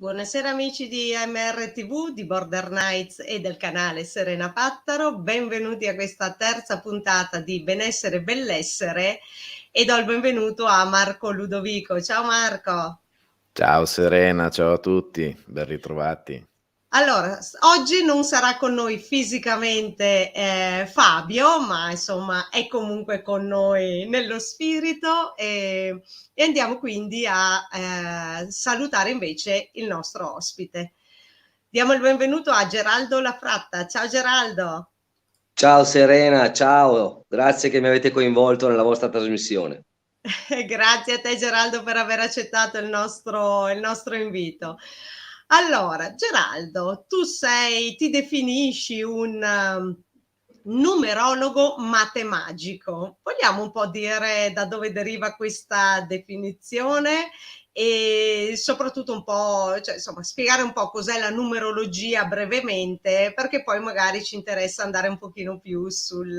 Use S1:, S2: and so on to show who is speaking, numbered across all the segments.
S1: Buonasera amici di AMR TV, di Border Nights e del canale Serena Pattaro, benvenuti a questa terza puntata di Benessere e Bellessere e do il benvenuto a Marco Ludovico. Ciao Marco!
S2: Ciao Serena, ciao a tutti, ben ritrovati.
S1: Allora, oggi non sarà con noi fisicamente Fabio, ma insomma è comunque con noi nello spirito e andiamo quindi a salutare invece il nostro ospite. Diamo il benvenuto a Geraldo Lafratta. Ciao Geraldo.
S3: Ciao Serena, ciao, grazie che mi avete coinvolto nella vostra trasmissione.
S1: Grazie a te Geraldo per aver accettato il nostro invito. Allora, Geraldo, ti definisci un numerologo matemagico. Vogliamo un po' dire da dove deriva questa definizione e soprattutto un po', cioè, insomma, spiegare un po' cos'è la numerologia brevemente, perché poi magari ci interessa andare un pochino più sul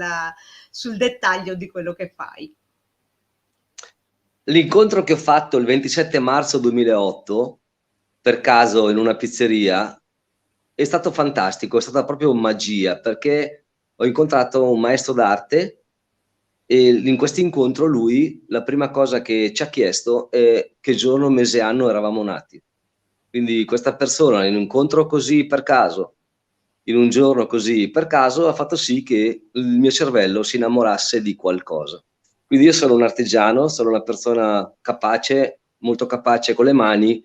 S1: dettaglio di quello che fai.
S3: L'incontro che ho fatto il 27 marzo 2008, per caso in una pizzeria, è stato fantastico, è stata proprio magia, perché ho incontrato un maestro d'arte e in questo incontro lui, la prima cosa che ci ha chiesto è che giorno, mese e anno eravamo nati. Quindi questa persona in un incontro così per caso, in un giorno così per caso, ha fatto sì che il mio cervello si innamorasse di qualcosa. Quindi io sono un artigiano, sono una persona capace, molto capace con le mani,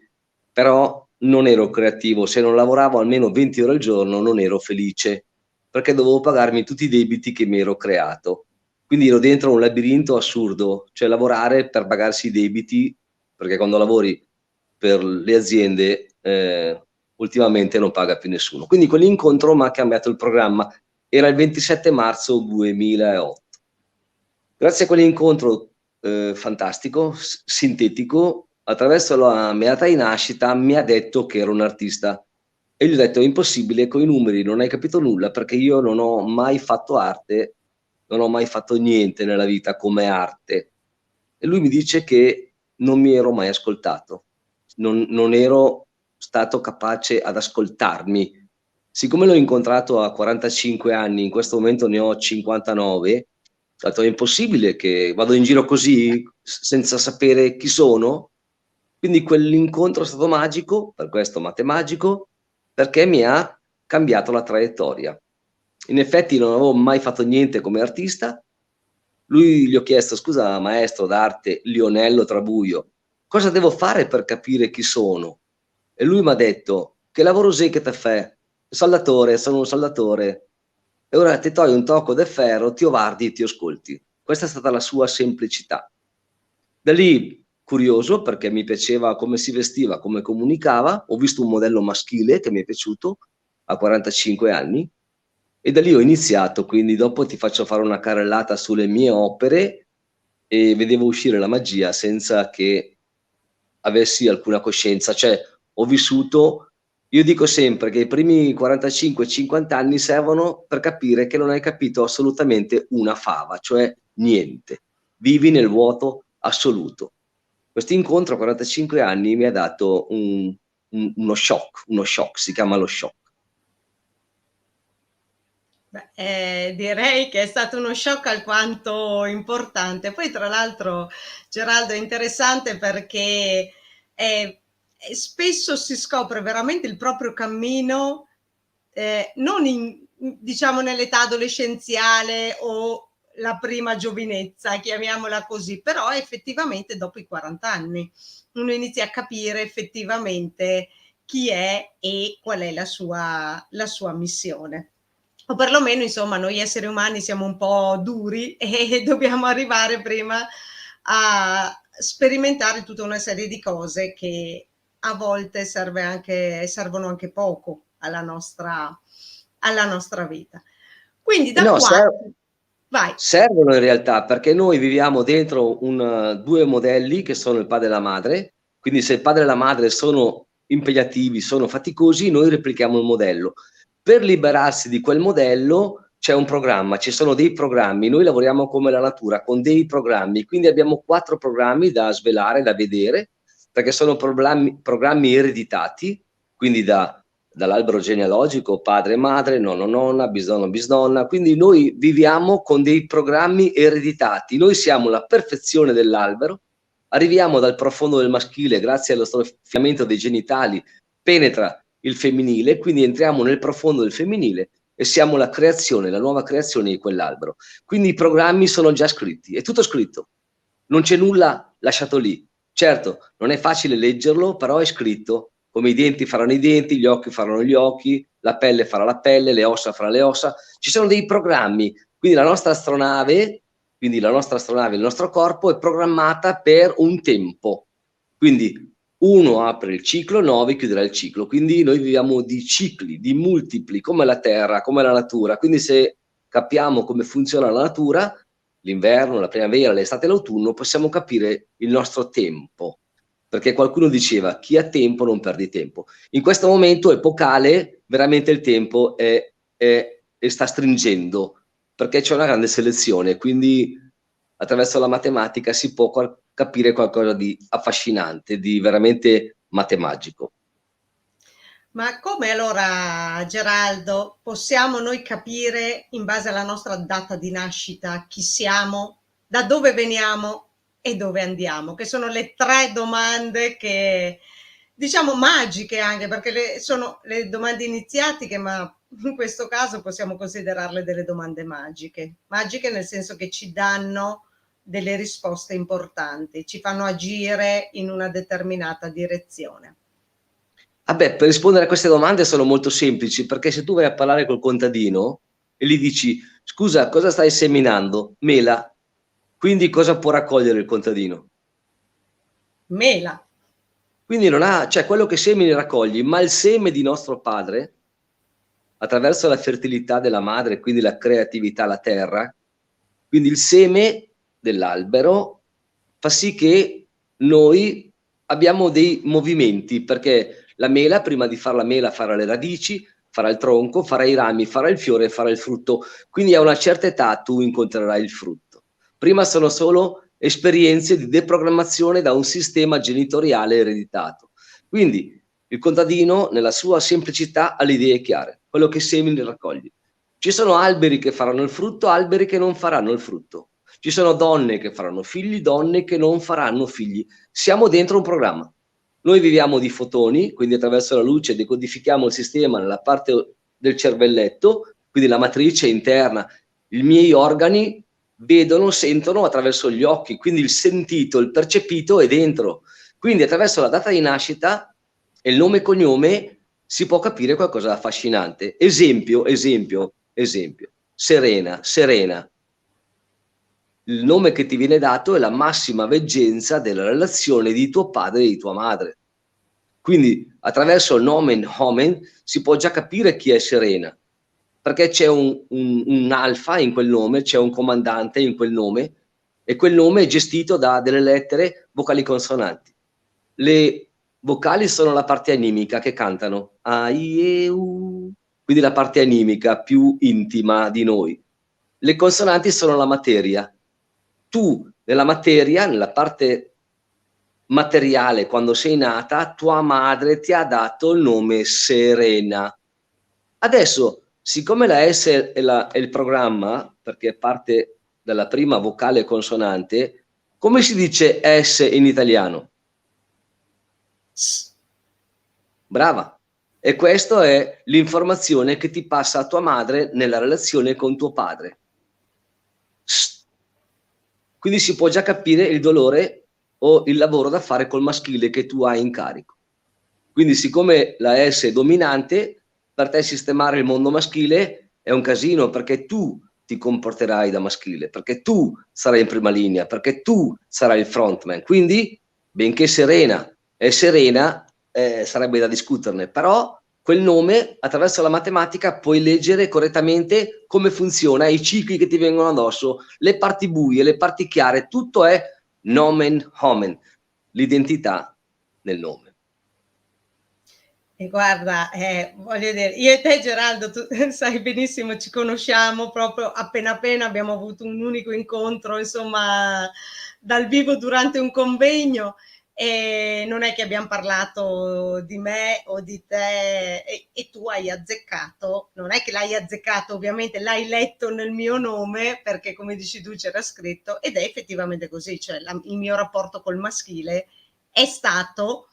S3: però non ero creativo. Se non lavoravo almeno 20 ore al giorno non ero felice, perché dovevo pagarmi tutti i debiti che mi ero creato. Quindi ero dentro un labirinto assurdo, cioè lavorare per pagarsi i debiti, perché quando lavori per le aziende ultimamente non paga più nessuno. Quindi quell'incontro mi ha cambiato il programma. Era il 27 marzo 2008. Grazie a quell'incontro fantastico, sintetico, attraverso la mia data di nascita mi ha detto che ero un artista. E gli ho detto: è impossibile, con i numeri non hai capito nulla, perché io non ho mai fatto arte, non ho mai fatto niente nella vita come arte. E lui mi dice che non mi ero mai ascoltato, non ero stato capace ad ascoltarmi. Siccome l'ho incontrato a 45 anni, in questo momento ne ho 59, ho detto: è impossibile che vado in giro così senza sapere chi sono. Quindi quell'incontro è stato magico, per questo matemagico, perché mi ha cambiato la traiettoria. In effetti non avevo mai fatto niente come artista. Lui gli ho chiesto: scusa maestro d'arte Lionello Trabuio, cosa devo fare per capire chi sono? E lui mi ha detto: che lavoro sei che te fai? Soldatore, sono un soldatore. E ora ti togli un tocco de ferro, ti guardi e ti ascolti. Questa è stata la sua semplicità. Da lì, curioso, perché mi piaceva come si vestiva, come comunicava, ho visto un modello maschile che mi è piaciuto a 45 anni e da lì ho iniziato, quindi dopo ti faccio fare una carrellata sulle mie opere e vedevo uscire la magia senza che avessi alcuna coscienza, cioè ho vissuto. Io dico sempre che i primi 45-50 anni servono per capire che non hai capito assolutamente una fava, cioè niente. Vivi nel vuoto assoluto. Questo incontro a 45 anni mi ha dato uno shock, si chiama lo shock.
S1: Beh, direi che è stato uno shock alquanto importante. Poi, tra l'altro, Geraldo, è interessante perché spesso si scopre veramente il proprio cammino, non diciamo nell'età adolescenziale o la prima giovinezza, chiamiamola così, però effettivamente dopo i 40 anni uno inizia a capire effettivamente chi è e qual è la sua missione. O perlomeno, insomma, noi esseri umani siamo un po' duri e dobbiamo arrivare prima a sperimentare tutta una serie di cose che a volte servono anche poco alla nostra vita. Quindi da
S3: No,
S1: qua, vai.
S3: servono in realtà, perché noi viviamo dentro due modelli che sono il padre e la madre, quindi se il padre e la madre sono impegnativi, sono faticosi, noi replichiamo il modello. Per liberarsi di quel modello c'è un programma, ci sono dei programmi, noi lavoriamo come la natura, con dei programmi, quindi abbiamo 4 programmi da svelare, da vedere, perché sono programmi ereditati, quindi dall'albero genealogico, padre e madre, nonno, nonna, bisnonno, bisnonna, quindi noi viviamo con dei programmi ereditati, noi siamo la perfezione dell'albero, arriviamo dal profondo del maschile, grazie allo straffiamento dei genitali, penetra il femminile, quindi entriamo nel profondo del femminile e siamo la creazione, la nuova creazione di quell'albero. Quindi i programmi sono già scritti, è tutto scritto, non c'è nulla lasciato lì. Certo, non è facile leggerlo, però è scritto, come i denti faranno i denti, gli occhi faranno gli occhi, la pelle farà la pelle, le ossa farà le ossa, ci sono dei programmi, quindi la nostra astronave, il nostro corpo è programmata per un tempo, quindi 1 apre il ciclo, 9 chiuderà il ciclo, quindi noi viviamo di cicli, di multipli, come la Terra, come la natura, quindi se capiamo come funziona la natura, l'inverno, la primavera, l'estate e l'autunno, possiamo capire il nostro tempo, perché qualcuno diceva chi ha tempo non perdi tempo. In questo momento epocale veramente il tempo sta stringendo, perché c'è una grande selezione, quindi attraverso la matematica si può capire qualcosa di affascinante, di veramente matemagico.
S1: Ma come allora, Geraldo, possiamo noi capire in base alla nostra data di nascita chi siamo, da dove veniamo e dove andiamo? Che sono le 3 domande che, diciamo, magiche anche, perché sono le domande iniziatiche, ma in questo caso possiamo considerarle delle domande magiche. Magiche nel senso che ci danno delle risposte importanti, ci fanno agire in una determinata direzione.
S3: Per rispondere a queste domande sono molto semplici, perché se tu vai a parlare col contadino e gli dici scusa, cosa stai seminando? Mela. Quindi cosa può raccogliere il contadino?
S1: Mela.
S3: Quindi non ha, cioè quello che semini raccogli, ma il seme di nostro padre, attraverso la fertilità della madre, quindi la creatività, la terra, quindi il seme dell'albero fa sì che noi abbiamo dei movimenti, perché la mela, prima di fare la mela, farà le radici, farà il tronco, farà i rami, farà il fiore, farà il frutto. Quindi a una certa età tu incontrerai il frutto. Prima sono solo esperienze di deprogrammazione da un sistema genitoriale ereditato. Quindi il contadino, nella sua semplicità, ha le idee chiare. Quello che semini raccogli. Ci sono alberi che faranno il frutto, alberi che non faranno il frutto. Ci sono donne che faranno figli, donne che non faranno figli. Siamo dentro un programma. Noi viviamo di fotoni, quindi attraverso la luce decodifichiamo il sistema nella parte del cervelletto, quindi la matrice interna. I miei organi vedono, sentono attraverso gli occhi, quindi il sentito, il percepito è dentro. Quindi attraverso la data di nascita e il nome e cognome si può capire qualcosa di affascinante. Esempio. Serena. Il nome che ti viene dato è la massima veggenza della relazione di tuo padre e di tua madre. Quindi attraverso il nomen omen si può già capire chi è Serena, perché c'è un alfa in quel nome, c'è un comandante in quel nome, e quel nome è gestito da delle lettere vocali consonanti. Le vocali sono la parte animica che cantano a, i, e, u, quindi la parte animica più intima di noi. Le consonanti sono la materia. Tu, nella materia, nella parte materiale, quando sei nata, tua madre ti ha dato il nome Serena. Adesso, siccome la S è il programma, perché parte dalla prima vocale consonante, come si dice S in italiano? Brava. E questa è l'informazione che ti passa a tua madre nella relazione con tuo padre. Quindi si può già capire il dolore o il lavoro da fare col maschile che tu hai in carico. Quindi siccome la S è dominante, per te sistemare il mondo maschile è un casino, perché tu ti comporterai da maschile, perché tu sarai in prima linea, perché tu sarai il frontman. Quindi, benché Serena è serena, sarebbe da discuterne, però quel nome, attraverso la matematica, puoi leggere correttamente come funziona, i cicli che ti vengono addosso, le parti buie, le parti chiare, tutto è nomen omen, l'identità nel nome.
S1: E guarda, voglio dire, io e te Geraldo, tu sai benissimo, ci conosciamo proprio appena abbiamo avuto un unico incontro, insomma, dal vivo durante un convegno, e non è che abbiamo parlato di me o di te e tu hai azzeccato, non è che l'hai azzeccato, ovviamente l'hai letto nel mio nome perché come dici tu c'era scritto ed è effettivamente così, cioè il mio rapporto col maschile è stato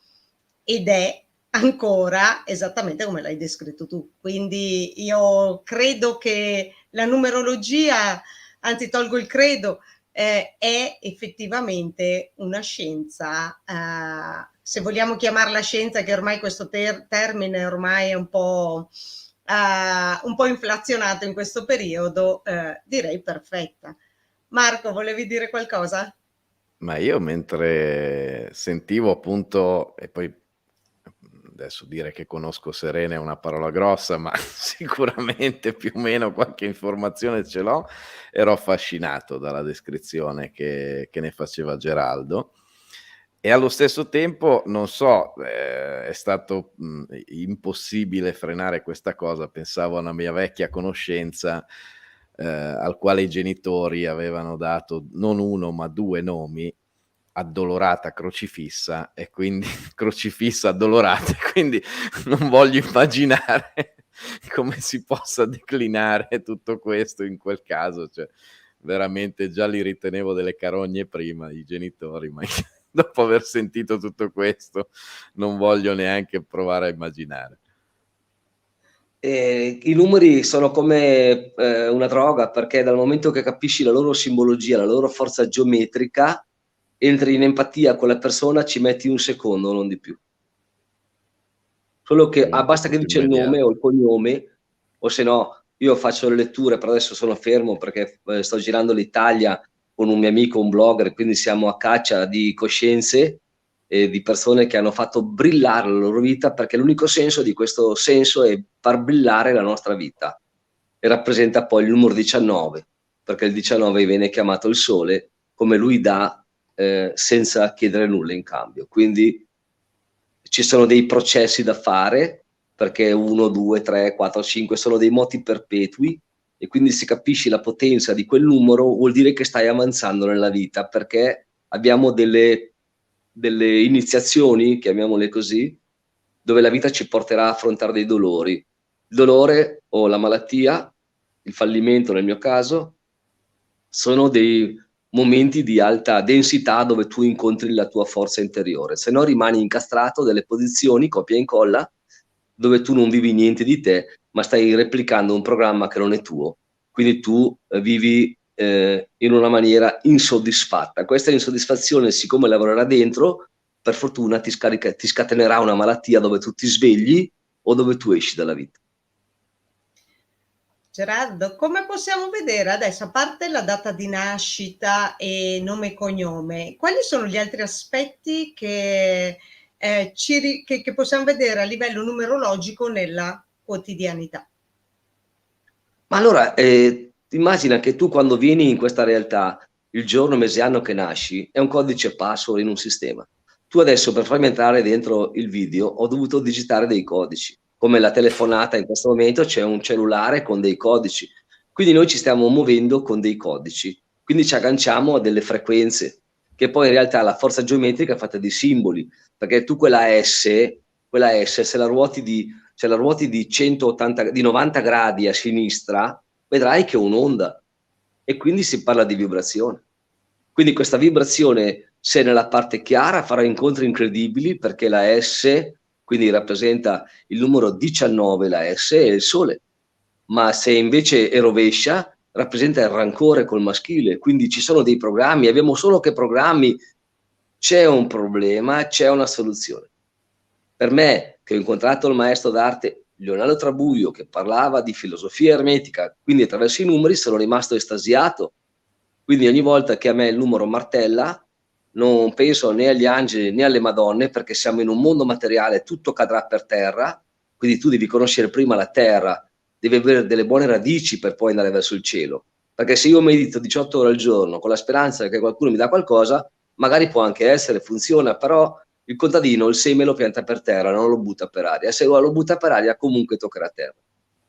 S1: ed è ancora esattamente come l'hai descritto tu. Quindi io credo che la numerologia, anzi tolgo il credo, è effettivamente una scienza, se vogliamo chiamarla scienza, che ormai questo termine ormai è un po' inflazionato in questo periodo, direi perfetta. Marco, volevi dire qualcosa?
S2: Ma io mentre sentivo appunto, e poi adesso dire che conosco Serena è una parola grossa, ma sicuramente più o meno qualche informazione ce l'ho, ero affascinato dalla descrizione che ne faceva Geraldo. E allo stesso tempo, non so, è stato impossibile frenare questa cosa. Pensavo a una mia vecchia conoscenza, al quale i genitori avevano dato non 1 ma 2 nomi, Addolorata, Crocifissa, e quindi Crocifissa, Addolorata, e quindi non voglio immaginare come si possa declinare tutto questo in quel caso, cioè veramente già li ritenevo delle carogne prima i genitori, ma dopo aver sentito tutto questo non voglio neanche provare a immaginare.
S3: I numeri sono come una droga, perché dal momento che capisci la loro simbologia, la loro forza geometrica, entri in empatia con la persona, ci metti un secondo, non di più. Solo che basta che
S2: Tutto
S3: dice il nome
S2: immediato.
S3: o il cognome, o se no io faccio le letture, però adesso sono fermo perché sto girando l'Italia con un mio amico, un blogger, quindi siamo a caccia di coscienze e di persone che hanno fatto brillare la loro vita, perché l'unico senso di questo senso è far brillare la nostra vita, e rappresenta poi il numero 19, perché il 19 viene chiamato il sole, come lui dà senza chiedere nulla in cambio. Quindi ci sono dei processi da fare, perché 1, 2, 3, 4, 5 sono dei moti perpetui, e quindi se capisci la potenza di quel numero vuol dire che stai avanzando nella vita, perché abbiamo delle iniziazioni, chiamiamole così, dove la vita ci porterà a affrontare dei dolori. Il dolore o la malattia, il fallimento nel mio caso, sono dei momenti di alta densità dove tu incontri la tua forza interiore, se no rimani incastrato delle posizioni copia e incolla dove tu non vivi niente di te, ma stai replicando un programma che non è tuo, quindi tu vivi in una maniera insoddisfatta. Questa insoddisfazione, siccome lavorerà dentro, per fortuna ti scatenerà una malattia dove tu ti svegli o dove tu esci dalla vita.
S1: Gerardo, come possiamo vedere adesso, a parte la data di nascita e nome e cognome, quali sono gli altri aspetti che possiamo vedere a livello numerologico nella quotidianità?
S3: Ma allora, immagina che tu quando vieni in questa realtà, il giorno, mese, anno che nasci, è un codice password in un sistema. Tu adesso per farmi entrare dentro il video ho dovuto digitare dei codici. Come la telefonata in questo momento c'è un cellulare con dei codici. Quindi noi ci stiamo muovendo con dei codici. Quindi ci agganciamo a delle frequenze, che poi in realtà la forza geometrica è fatta di simboli, perché tu quella S, se la ruoti di 180, di 90 gradi a sinistra, vedrai che è un'onda, e quindi si parla di vibrazione. Quindi questa vibrazione, se nella parte chiara, farà incontri incredibili, perché la S, quindi rappresenta il numero 19, la S è il sole, ma se invece è rovescia, rappresenta il rancore col maschile. Quindi ci sono dei programmi, abbiamo solo che programmi, c'è un problema, c'è una soluzione. Per me, che ho incontrato il maestro d'arte Leonardo Trabuio, che parlava di filosofia ermetica, quindi attraverso i numeri sono rimasto estasiato. Quindi ogni volta che a me il numero martella, non penso né agli angeli né alle madonne, perché siamo in un mondo materiale, tutto cadrà per terra, quindi tu devi conoscere prima la terra, devi avere delle buone radici per poi andare verso il cielo. Perché se io medito 18 ore al giorno con la speranza che qualcuno mi dà qualcosa, magari può anche essere, funziona, però il contadino il seme lo pianta per terra, non lo butta per aria. Se lo butta per aria comunque toccherà terra.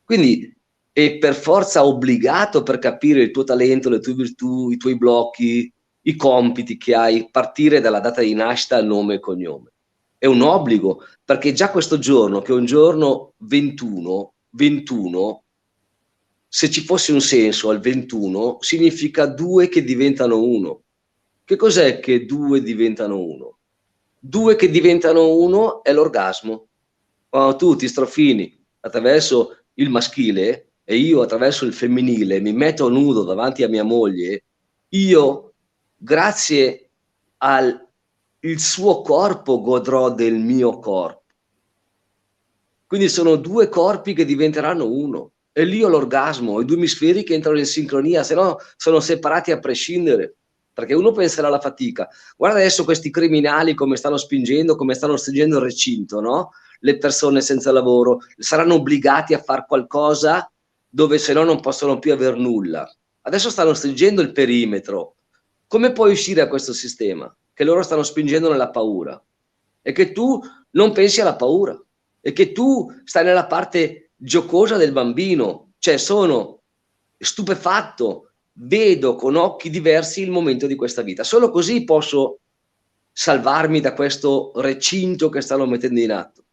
S3: Quindi è per forza obbligato, per capire il tuo talento, le tue virtù, i tuoi blocchi, i compiti che hai, partire dalla data di nascita, nome e cognome. È un obbligo, perché già questo giorno, che è un giorno 21, se ci fosse un senso al 21, significa 2 che diventano 1. Che cos'è che 2 diventano 1? 2 che diventano 1 è l'orgasmo. Quando tu ti strofini attraverso il maschile e io attraverso il femminile mi metto nudo davanti a mia moglie, io, grazie al suo corpo, godrò del mio corpo. Quindi sono 2 corpi che diventeranno 1. E lì ho l'orgasmo, i 2 emisferi che entrano in sincronia, se no sono separati a prescindere. Perché uno penserà alla fatica. Guarda adesso questi criminali come stanno spingendo, come stanno stringendo il recinto, no? Le persone senza lavoro saranno obbligati a fare qualcosa dove se no non possono più aver nulla. Adesso stanno stringendo il perimetro. Come puoi uscire da questo sistema? Che loro stanno spingendo nella paura. E che tu non pensi alla paura. E che tu stai nella parte giocosa del bambino. Cioè sono stupefatto, vedo con occhi diversi il momento di questa vita. Solo così posso salvarmi da questo recinto che stanno mettendo in atto.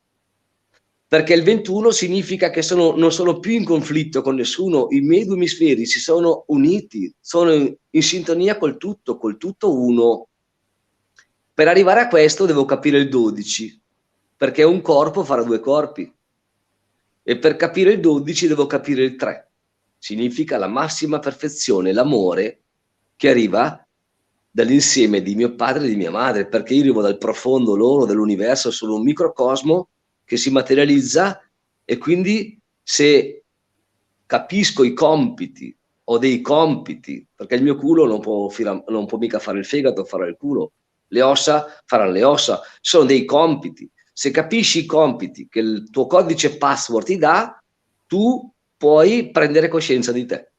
S3: Perché il 21 significa che non sono più in conflitto con nessuno, i miei 2 emisferi si sono uniti, sono in sintonia col tutto uno. Per arrivare a questo devo capire il 12, perché un corpo farà 2 corpi. E per capire il 12 devo capire il 3. Significa la massima perfezione, l'amore che arriva dall'insieme di mio padre e di mia madre, perché io arrivo dal profondo loro, dell'universo, sono un microcosmo che si materializza, e quindi se capisco i compiti, ho dei compiti, perché il mio culo non può mica fare il fegato, farà il culo, le ossa faranno le ossa, sono dei compiti. Se capisci i compiti che il tuo codice password ti dà, tu puoi prendere coscienza di te.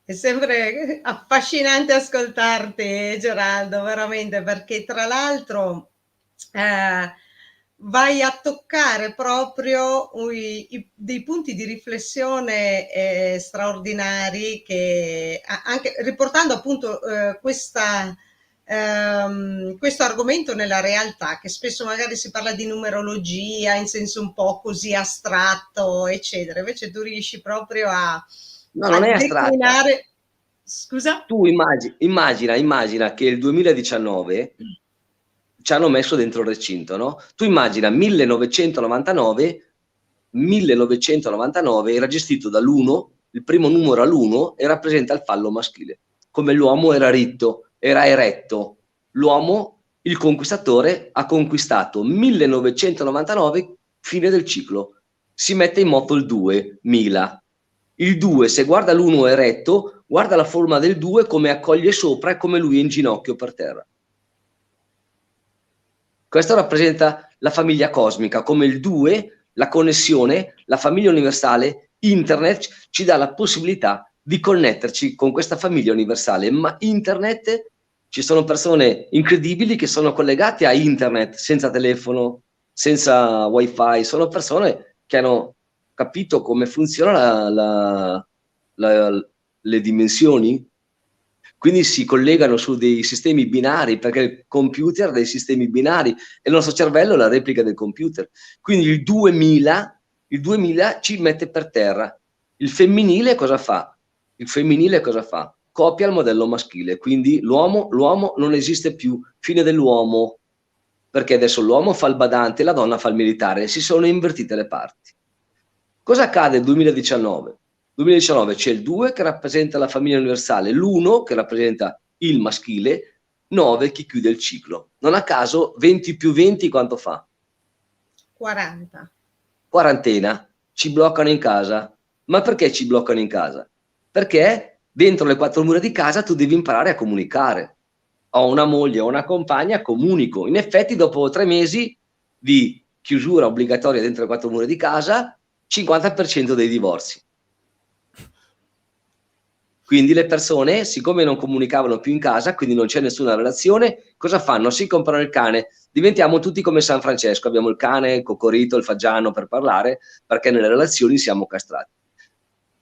S1: È sempre affascinante ascoltarti, Geraldo, veramente, perché tra l'altro vai a toccare proprio dei punti di riflessione straordinari, che anche riportando appunto questo argomento nella realtà, che spesso magari si parla di numerologia in senso un po' così astratto, eccetera. Invece tu riesci proprio a
S3: non è astratta.
S1: Scusa?
S3: Tu immagina che il 2019 ci hanno messo dentro il recinto, no? Tu immagina 1999 era gestito dall'1, il primo numero all'1 e rappresenta il fallo maschile. Come l'uomo era eretto. L'uomo, il conquistatore, ha conquistato 1999, fine del ciclo. Si mette in moto il 2000. Il 2, se guarda l'1 eretto, guarda la forma del 2 come accoglie sopra e come lui è in ginocchio per terra. Questo rappresenta la famiglia cosmica, come il 2, la connessione, la famiglia universale, internet ci dà la possibilità di connetterci con questa famiglia universale, ma internet, ci sono persone incredibili che sono collegate a internet senza telefono, senza wifi, sono persone che hanno capito come funzionano le dimensioni, quindi si collegano su dei sistemi binari, perché il computer ha dei sistemi binari e il nostro cervello è la replica del computer. Quindi il 2000 ci mette per terra. Il femminile cosa fa? Copia il modello maschile, quindi l'uomo non esiste più, fine dell'uomo, perché adesso l'uomo fa il badante e la donna fa il militare, si sono invertite le parti. Cosa accade nel 2019? 2019 c'è il 2 che rappresenta la famiglia universale, l'1 che rappresenta il maschile, 9 che chiude il ciclo. Non a caso 20 più 20 quanto fa?
S1: 40.
S3: Quarantena. Ci bloccano in casa. Ma perché ci bloccano in casa? Perché dentro le 4 mura di casa tu devi imparare a comunicare. Ho una moglie, ho una compagna, comunico. In effetti dopo 3 mesi di chiusura obbligatoria dentro le 4 mura di casa, 50% dei divorzi. Quindi le persone, siccome non comunicavano più in casa, quindi non c'è nessuna relazione, cosa fanno? Si comprano il cane. Diventiamo tutti come San Francesco, abbiamo il cane, il coccorito, il fagiano per parlare, perché nelle relazioni siamo castrati.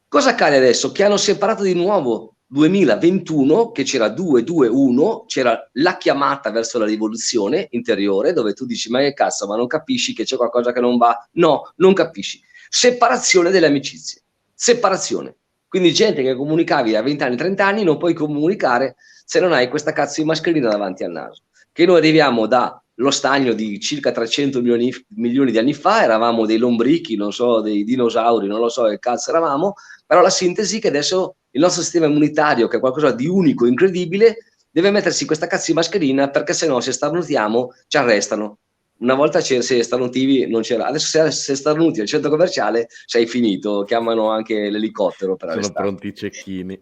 S3: Cosa accade adesso? Che hanno separato di nuovo 2021, che c'era 2-2-1, c'era la chiamata verso la rivoluzione interiore, dove tu dici, ma che cazzo, ma non capisci che c'è qualcosa che non va? No, non capisci. Separazione delle amicizie, separazione. Quindi gente che comunicavi a 20 anni, 30 anni, non puoi comunicare se non hai questa cazzo di mascherina davanti al naso. Che noi arriviamo dallo stagno di circa 300 milioni di anni fa, eravamo dei lombrichi, non so, dei dinosauri, non lo so che cazzo eravamo, però la sintesi è che adesso il nostro sistema immunitario, che è qualcosa di unico, incredibile, deve mettersi questa cazzo di mascherina, perché se no, se starnutiamo, ci arrestano. Una volta se starnutivi non c'era, adesso se starnuti al centro commerciale sei finito, chiamano anche l'elicottero per
S2: Sono
S3: arrestarti.
S2: pronti i cecchini.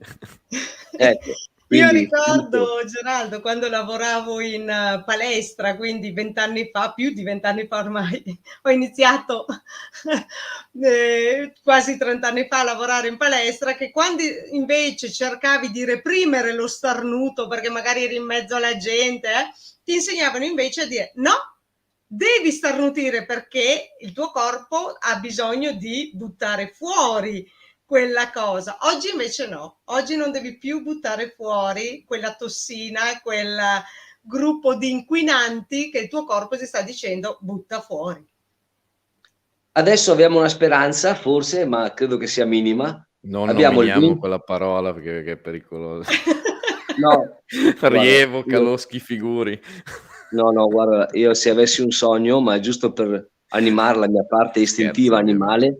S3: Ecco,
S1: Io
S3: quindi,
S1: ricordo, Geraldo, quando lavoravo in palestra, quindi 20 anni fa, più di 20 anni fa ormai, ho iniziato quasi 30 anni fa a lavorare in palestra, che quando invece cercavi di reprimere lo starnuto, perché magari eri in mezzo alla gente, ti insegnavano invece a dire no, devi starnutire perché il tuo corpo ha bisogno di buttare fuori quella cosa. Oggi invece no, oggi non devi più buttare fuori quella tossina, quel gruppo di inquinanti che il tuo corpo ti sta dicendo butta fuori.
S3: Adesso abbiamo una speranza, forse, ma credo che sia minima.
S2: Non
S3: Abbiamo
S2: nominiamo quella parola perché è pericolosa.
S3: No,
S2: Rievoca lo schifiguri.
S3: No, guarda, io se avessi un sogno, ma è giusto per animare la mia parte istintiva animale,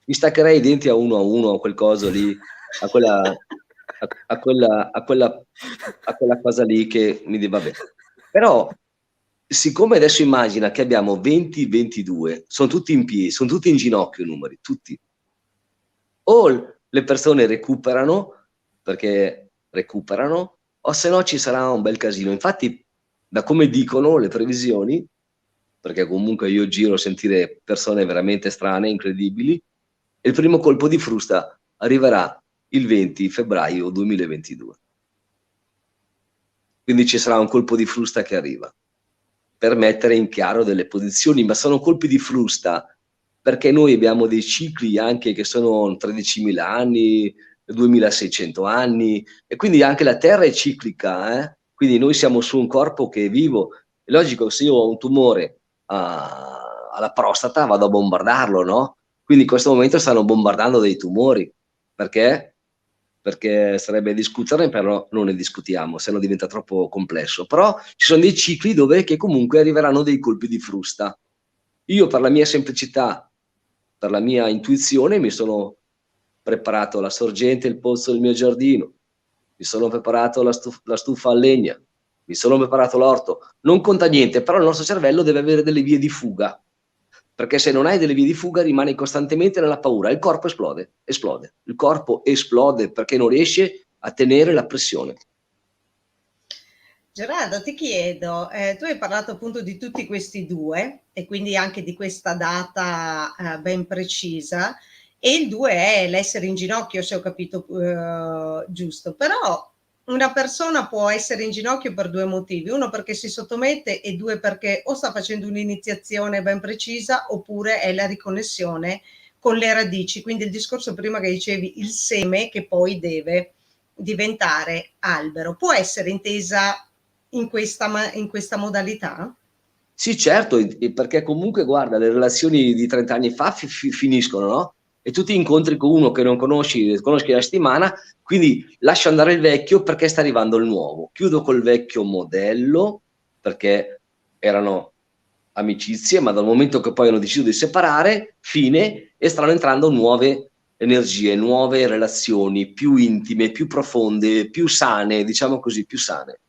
S3: mi staccherei i denti a uno a quel coso lì, a quella cosa lì che mi dice, vabbè. Però, siccome adesso immagina che abbiamo 20-22, sono tutti in piedi, sono tutti in ginocchio i numeri, tutti. O le persone recuperano, perché recuperano, o se no ci sarà un bel casino. Infatti, da come dicono le previsioni, perché comunque io giro a sentire persone veramente strane, incredibili, il primo colpo di frusta arriverà il 20 febbraio 2022. Quindi ci sarà un colpo di frusta che arriva, per mettere in chiaro delle posizioni, ma sono colpi di frusta perché noi abbiamo dei cicli anche che sono 13.000 anni, 2.600 anni, e quindi anche la Terra è ciclica, quindi noi siamo su un corpo che è vivo. È logico, se io ho un tumore alla prostata vado a bombardarlo, no? Quindi in questo momento stanno bombardando dei tumori. Perché? Perché sarebbe discuterne, però non ne discutiamo, se no diventa troppo complesso. Però ci sono dei cicli dove che comunque arriveranno dei colpi di frusta. Io, per la mia semplicità, per la mia intuizione, mi sono preparato la sorgente e il pozzo del mio giardino, mi sono preparato la stufa a legna, mi sono preparato l'orto. Non conta niente, però il nostro cervello deve avere delle vie di fuga, perché se non hai delle vie di fuga rimani costantemente nella paura, il corpo esplode, il corpo esplode perché non riesce a tenere la pressione.
S1: Gerardo, ti chiedo, tu hai parlato appunto di tutti questi due e quindi anche di questa data ben precisa, e il 2 è l'essere in ginocchio, se ho capito giusto, però una persona può essere in ginocchio per due motivi: uno perché si sottomette e due perché o sta facendo un'iniziazione ben precisa oppure è la riconnessione con le radici, quindi il discorso prima che dicevi, il seme che poi deve diventare albero. Può essere intesa in questa modalità?
S3: Sì, certo, perché comunque, guarda, le relazioni di 30 anni fa finiscono, no? E tu ti incontri con uno che non conosci la settimana, quindi lascia andare il vecchio perché sta arrivando il nuovo. Chiudo col vecchio modello, perché erano amicizie, ma dal momento che poi hanno deciso di separare, fine, e stanno entrando nuove energie, nuove relazioni, più intime, più profonde, più sane, diciamo così, più sane.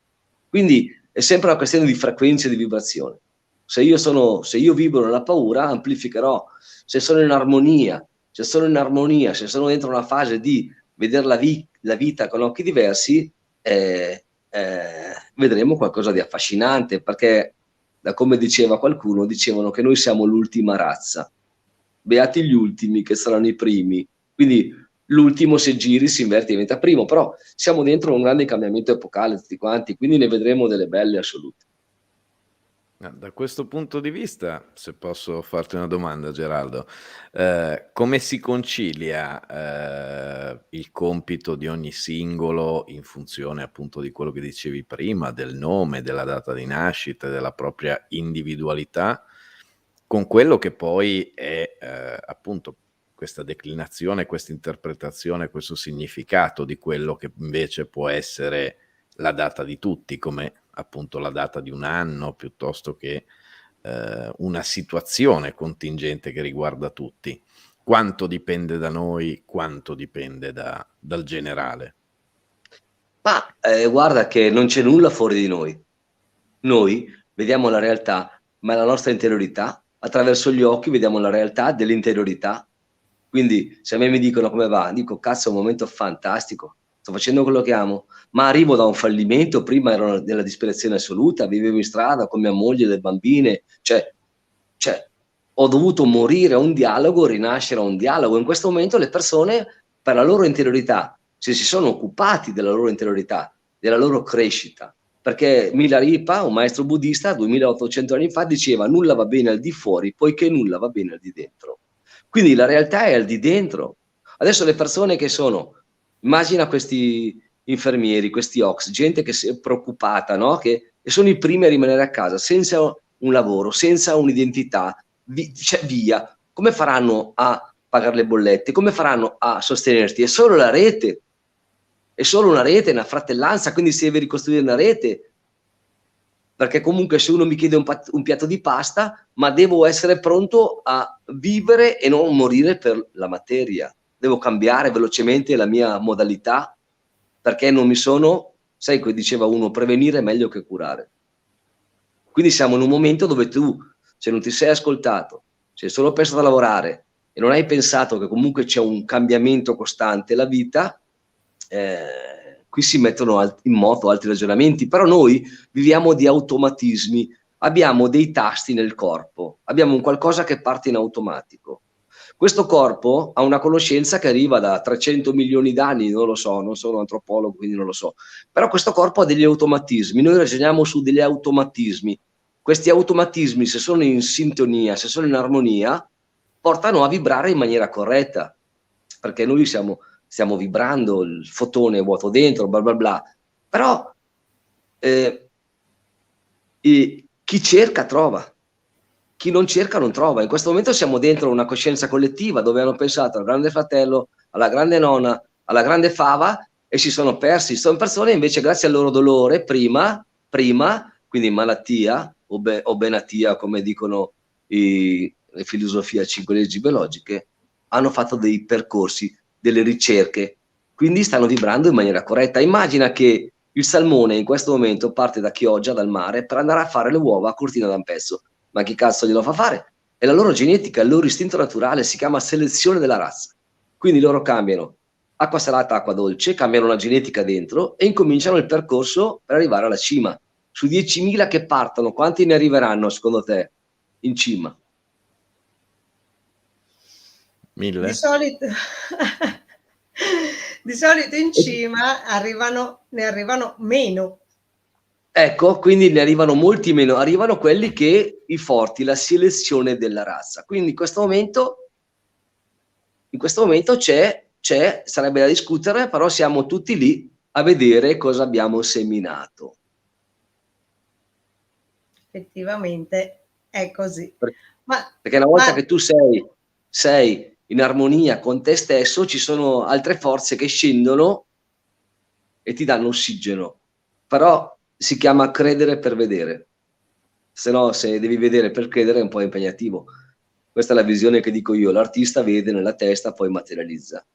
S3: Quindi è sempre una questione di frequenza e di vibrazione. Se io vibro nella paura, amplificherò. Se sono in armonia, se sono dentro una fase di vedere la vita con occhi diversi, vedremo qualcosa di affascinante, perché, da come diceva qualcuno, dicevano che noi siamo l'ultima razza. Beati gli ultimi che saranno i primi. Quindi l'ultimo, se giri, si inverte e diventa primo, però siamo dentro un grande cambiamento epocale tutti quanti, quindi ne vedremo delle belle assolute.
S2: Da questo punto di vista, se posso farti una domanda Geraldo, come si concilia, il compito di ogni singolo in funzione appunto di quello che dicevi prima, del nome, della data di nascita, della propria individualità, con quello che poi è, appunto questa declinazione, questa interpretazione, questo significato di quello che invece può essere la data di tutti, come appunto la data di un anno, piuttosto che una situazione contingente che riguarda tutti. Quanto dipende da noi, quanto dipende dal generale?
S3: Ma guarda che non c'è nulla fuori di noi. Noi vediamo la realtà, ma è la nostra interiorità. Attraverso gli occhi vediamo la realtà dell'interiorità. Quindi se a me mi dicono come va, dico cazzo è un momento fantastico, sto facendo quello che amo, ma arrivo da un fallimento, prima ero nella disperazione assoluta, vivevo in strada con mia moglie, le bambine, cioè ho dovuto morire a un dialogo, rinascere a un dialogo. In questo momento le persone, per la loro interiorità, se si sono occupati della loro interiorità, della loro crescita, perché Milarepa, un maestro buddista, 2800 anni fa, diceva nulla va bene al di fuori, poiché nulla va bene al di dentro. Quindi la realtà è al di dentro. Adesso le persone che sono, immagina questi infermieri, questi OX, gente che si è preoccupata, no? Che sono i primi a rimanere a casa, senza un lavoro, senza un'identità, cioè via. Come faranno a pagare le bollette? Come faranno a sostenerti? È solo la rete, è solo una rete, una fratellanza, quindi si deve ricostruire una rete, perché comunque se uno mi chiede un piatto di pasta, ma devo essere pronto a vivere e non morire per la materia. Devo cambiare velocemente la mia modalità, perché non mi sono, sai come diceva uno, prevenire è meglio che curare. Quindi siamo in un momento dove tu, se non ti sei ascoltato, se hai solo pensato a lavorare e non hai pensato che comunque c'è un cambiamento costante la vita, qui si mettono in moto altri ragionamenti, però noi viviamo di automatismi, abbiamo dei tasti nel corpo, abbiamo un qualcosa che parte in automatico. Questo corpo ha una conoscenza che arriva da 300 milioni d'anni, non lo so, non sono antropologo, quindi non lo so, però questo corpo ha degli automatismi, noi ragioniamo su degli automatismi. Questi automatismi, se sono in sintonia, se sono in armonia, portano a vibrare in maniera corretta, perché noi stiamo vibrando, il fotone è vuoto dentro, bla bla bla, però chi cerca trova, chi non cerca non trova. In questo momento siamo dentro una coscienza collettiva dove hanno pensato al grande fratello, alla grande nonna, alla grande fava e si sono persi. Sono persone invece grazie al loro dolore prima, quindi malattia o benatia come dicono le filosofie a 5 leggi biologiche, hanno fatto dei percorsi, delle ricerche, quindi stanno vibrando in maniera corretta. Immagina che il salmone in questo momento parte da Chioggia, dal mare, per andare a fare le uova a Cortina d'Ampezzo. Ma chi cazzo glielo fa fare? È la loro genetica, il loro istinto naturale, si chiama selezione della razza. Quindi loro cambiano acqua salata, acqua dolce, cambiano la genetica dentro e incominciano il percorso per arrivare alla cima. Su 10.000 che partono, quanti ne arriveranno secondo te in cima?
S2: 1000?
S1: Di solito, di solito in cima ne arrivano meno.
S3: Ecco, quindi ne arrivano molti meno, arrivano quelli che i forti, la selezione della razza. Quindi in questo momento sarebbe da discutere, però siamo tutti lì a vedere cosa abbiamo seminato.
S1: Effettivamente è così.
S3: Perché una volta che tu sei in armonia con te stesso, ci sono altre forze che scendono e ti danno ossigeno. Però si chiama credere per vedere. Se no, se devi vedere per credere è un po' impegnativo. Questa è la visione che dico io, l'artista vede nella testa, poi materializza.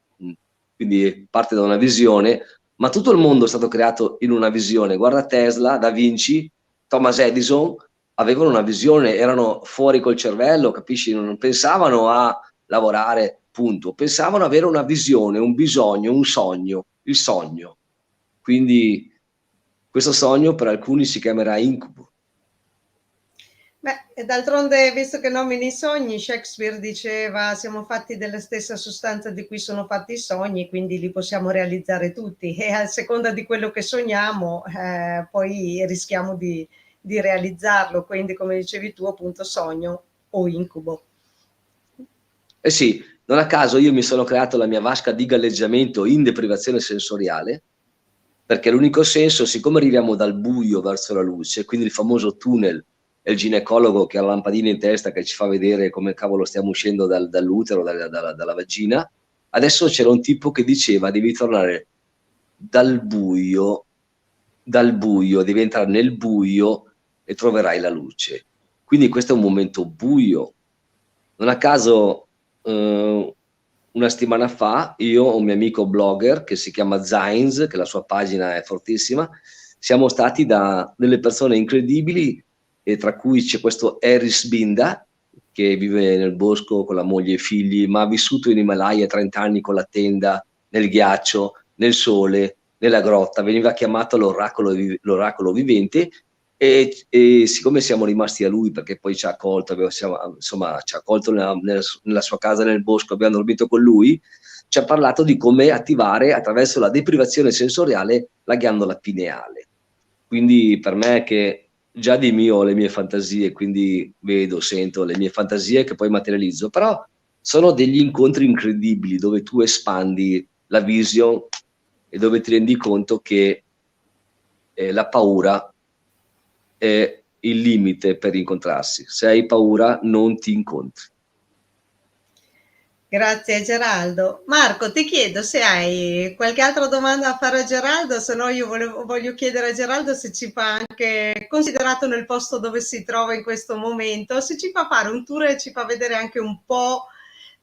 S3: Quindi parte da una visione, ma tutto il mondo è stato creato in una visione. Guarda Tesla, Da Vinci, Thomas Edison, avevano una visione, erano fuori col cervello, capisci? Non pensavano a lavorare, punto. Pensavano avere una visione, un bisogno, un sogno, il sogno. Quindi questo sogno per alcuni si chiamerà incubo.
S1: Beh, e d'altronde, visto che nomini i sogni, Shakespeare diceva siamo fatti della stessa sostanza di cui sono fatti i sogni, quindi li possiamo realizzare tutti e a seconda di quello che sogniamo poi rischiamo di di realizzarlo, quindi come dicevi tu appunto sogno o incubo.
S3: Eh sì, non a caso io mi sono creato la mia vasca di galleggiamento in deprivazione sensoriale, perché l'unico senso, siccome arriviamo dal buio verso la luce, quindi il famoso tunnel, è il ginecologo che ha la lampadina in testa che ci fa vedere come cavolo stiamo uscendo dall'utero, dalla vagina, adesso c'era un tipo che diceva devi tornare dal buio, devi entrare nel buio e troverai la luce. Quindi questo è un momento buio. Non a caso una settimana fa io ho un mio amico blogger che si chiama Zainz, che la sua pagina è fortissima, siamo stati da delle persone incredibili, e tra cui c'è questo Eris Binda che vive nel bosco con la moglie e i figli, ma ha vissuto in Himalaya 30 anni con la tenda, nel ghiaccio, nel sole, nella grotta, veniva chiamato l'oracolo vivente. E siccome siamo rimasti a lui, perché poi ci ha accolto, insomma, ci ha accolto nella sua casa nel bosco, abbiamo dormito con lui, ci ha parlato di come attivare attraverso la deprivazione sensoriale la ghiandola pineale. Quindi per me, che già di mio ho le mie fantasie, quindi vedo, sento le mie fantasie che poi materializzo, però sono degli incontri incredibili dove tu espandi la vision e dove ti rendi conto che la paura è il limite per incontrarsi. Se hai paura non ti incontri.
S1: Grazie Geraldo. Marco, ti chiedo se hai qualche altra domanda da fare a Geraldo, se no io voglio chiedere a Geraldo se ci fa anche, considerato nel posto dove si trova in questo momento, se ci fa fare un tour e ci fa vedere anche un po'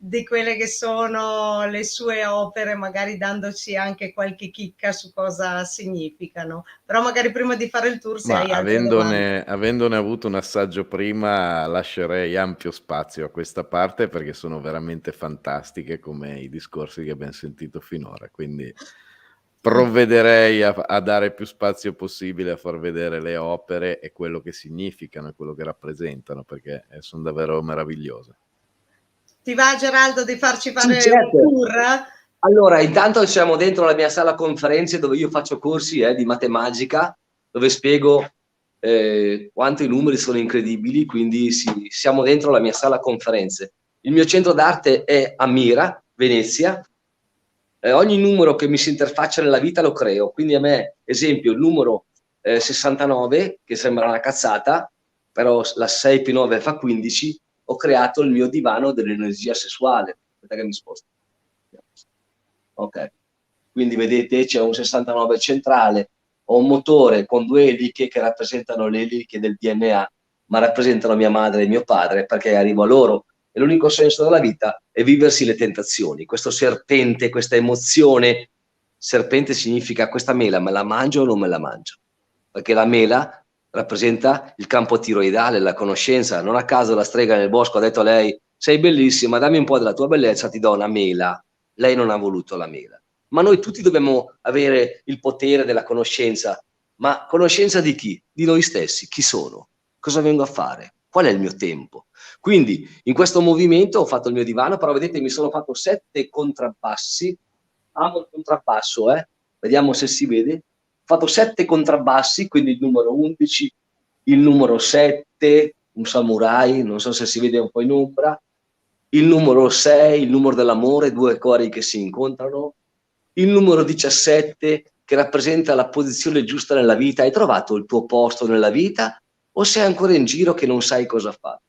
S1: di quelle che sono le sue opere, magari dandoci anche qualche chicca su cosa significano. Però magari prima di fare il tour, se
S2: Ma
S1: hai altre domande.
S2: avendone avuto un assaggio prima, lascerei ampio spazio a questa parte perché sono veramente fantastiche come i discorsi che abbiamo sentito finora, quindi provvederei a dare più spazio possibile a far vedere le opere e quello che significano e quello che rappresentano, perché sono davvero meravigliose.
S1: Ti va Geraldo di farci fare
S3: Sì, certo.
S1: un tour?
S3: Allora, intanto siamo dentro la mia sala conferenze dove io faccio corsi di matematica, dove spiego quanto i numeri sono incredibili, quindi siamo dentro la mia sala conferenze. Il mio centro d'arte è a Mira, Venezia. Ogni numero che mi si interfaccia nella vita lo creo, quindi a me, esempio, il numero 69, che sembra una cazzata, però la 6 più 9 fa 15, ho creato il mio divano dell'energia sessuale. Aspetta che mi sposto. Ok, quindi vedete c'è un 69 centrale, ho un motore con 2 eliche che rappresentano le eliche del DNA, ma rappresentano mia madre e mio padre, perché arrivo a loro e l'unico senso della vita è viversi le tentazioni. Questo serpente, questa emozione, serpente significa questa mela me la mangio o non me la mangio, perché la mela rappresenta il campo tiroidale, la conoscenza. Non a caso la strega nel bosco ha detto a lei: sei bellissima, dammi un po' della tua bellezza, ti do una mela. Lei non ha voluto la mela. Ma noi tutti dobbiamo avere il potere della conoscenza. Ma conoscenza di chi? Di noi stessi. Chi sono? Cosa vengo a fare? Qual è il mio tempo? Quindi in questo movimento ho fatto il mio divano, però vedete mi sono fatto 7 contrabbassi. Amo il contrabbasso, vediamo se si vede. Ho fatto 7 contrabbassi, quindi il numero 11, il numero 7, un samurai, non so se si vede un po' in ombra, il numero 6, il numero dell'amore, 2 cori che si incontrano, il numero 17 che rappresenta la posizione giusta nella vita. Hai trovato il tuo posto nella vita o sei ancora in giro che non sai cosa fare?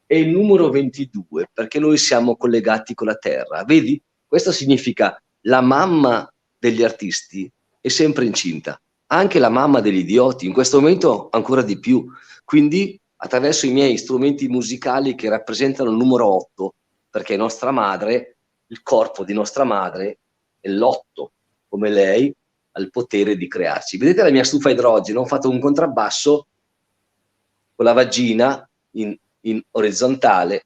S3: E il numero 22 perché noi siamo collegati con la terra. Vedi? Questo significa la mamma degli artisti è sempre incinta, anche la mamma degli idioti, in questo momento ancora di più. Quindi attraverso i miei strumenti musicali che rappresentano il numero 8, perché nostra madre, il corpo di nostra madre è l'8, come lei ha il potere di crearci. Vedete la mia stufa a idrogeno? Ho fatto un contrabbasso con la vagina in orizzontale,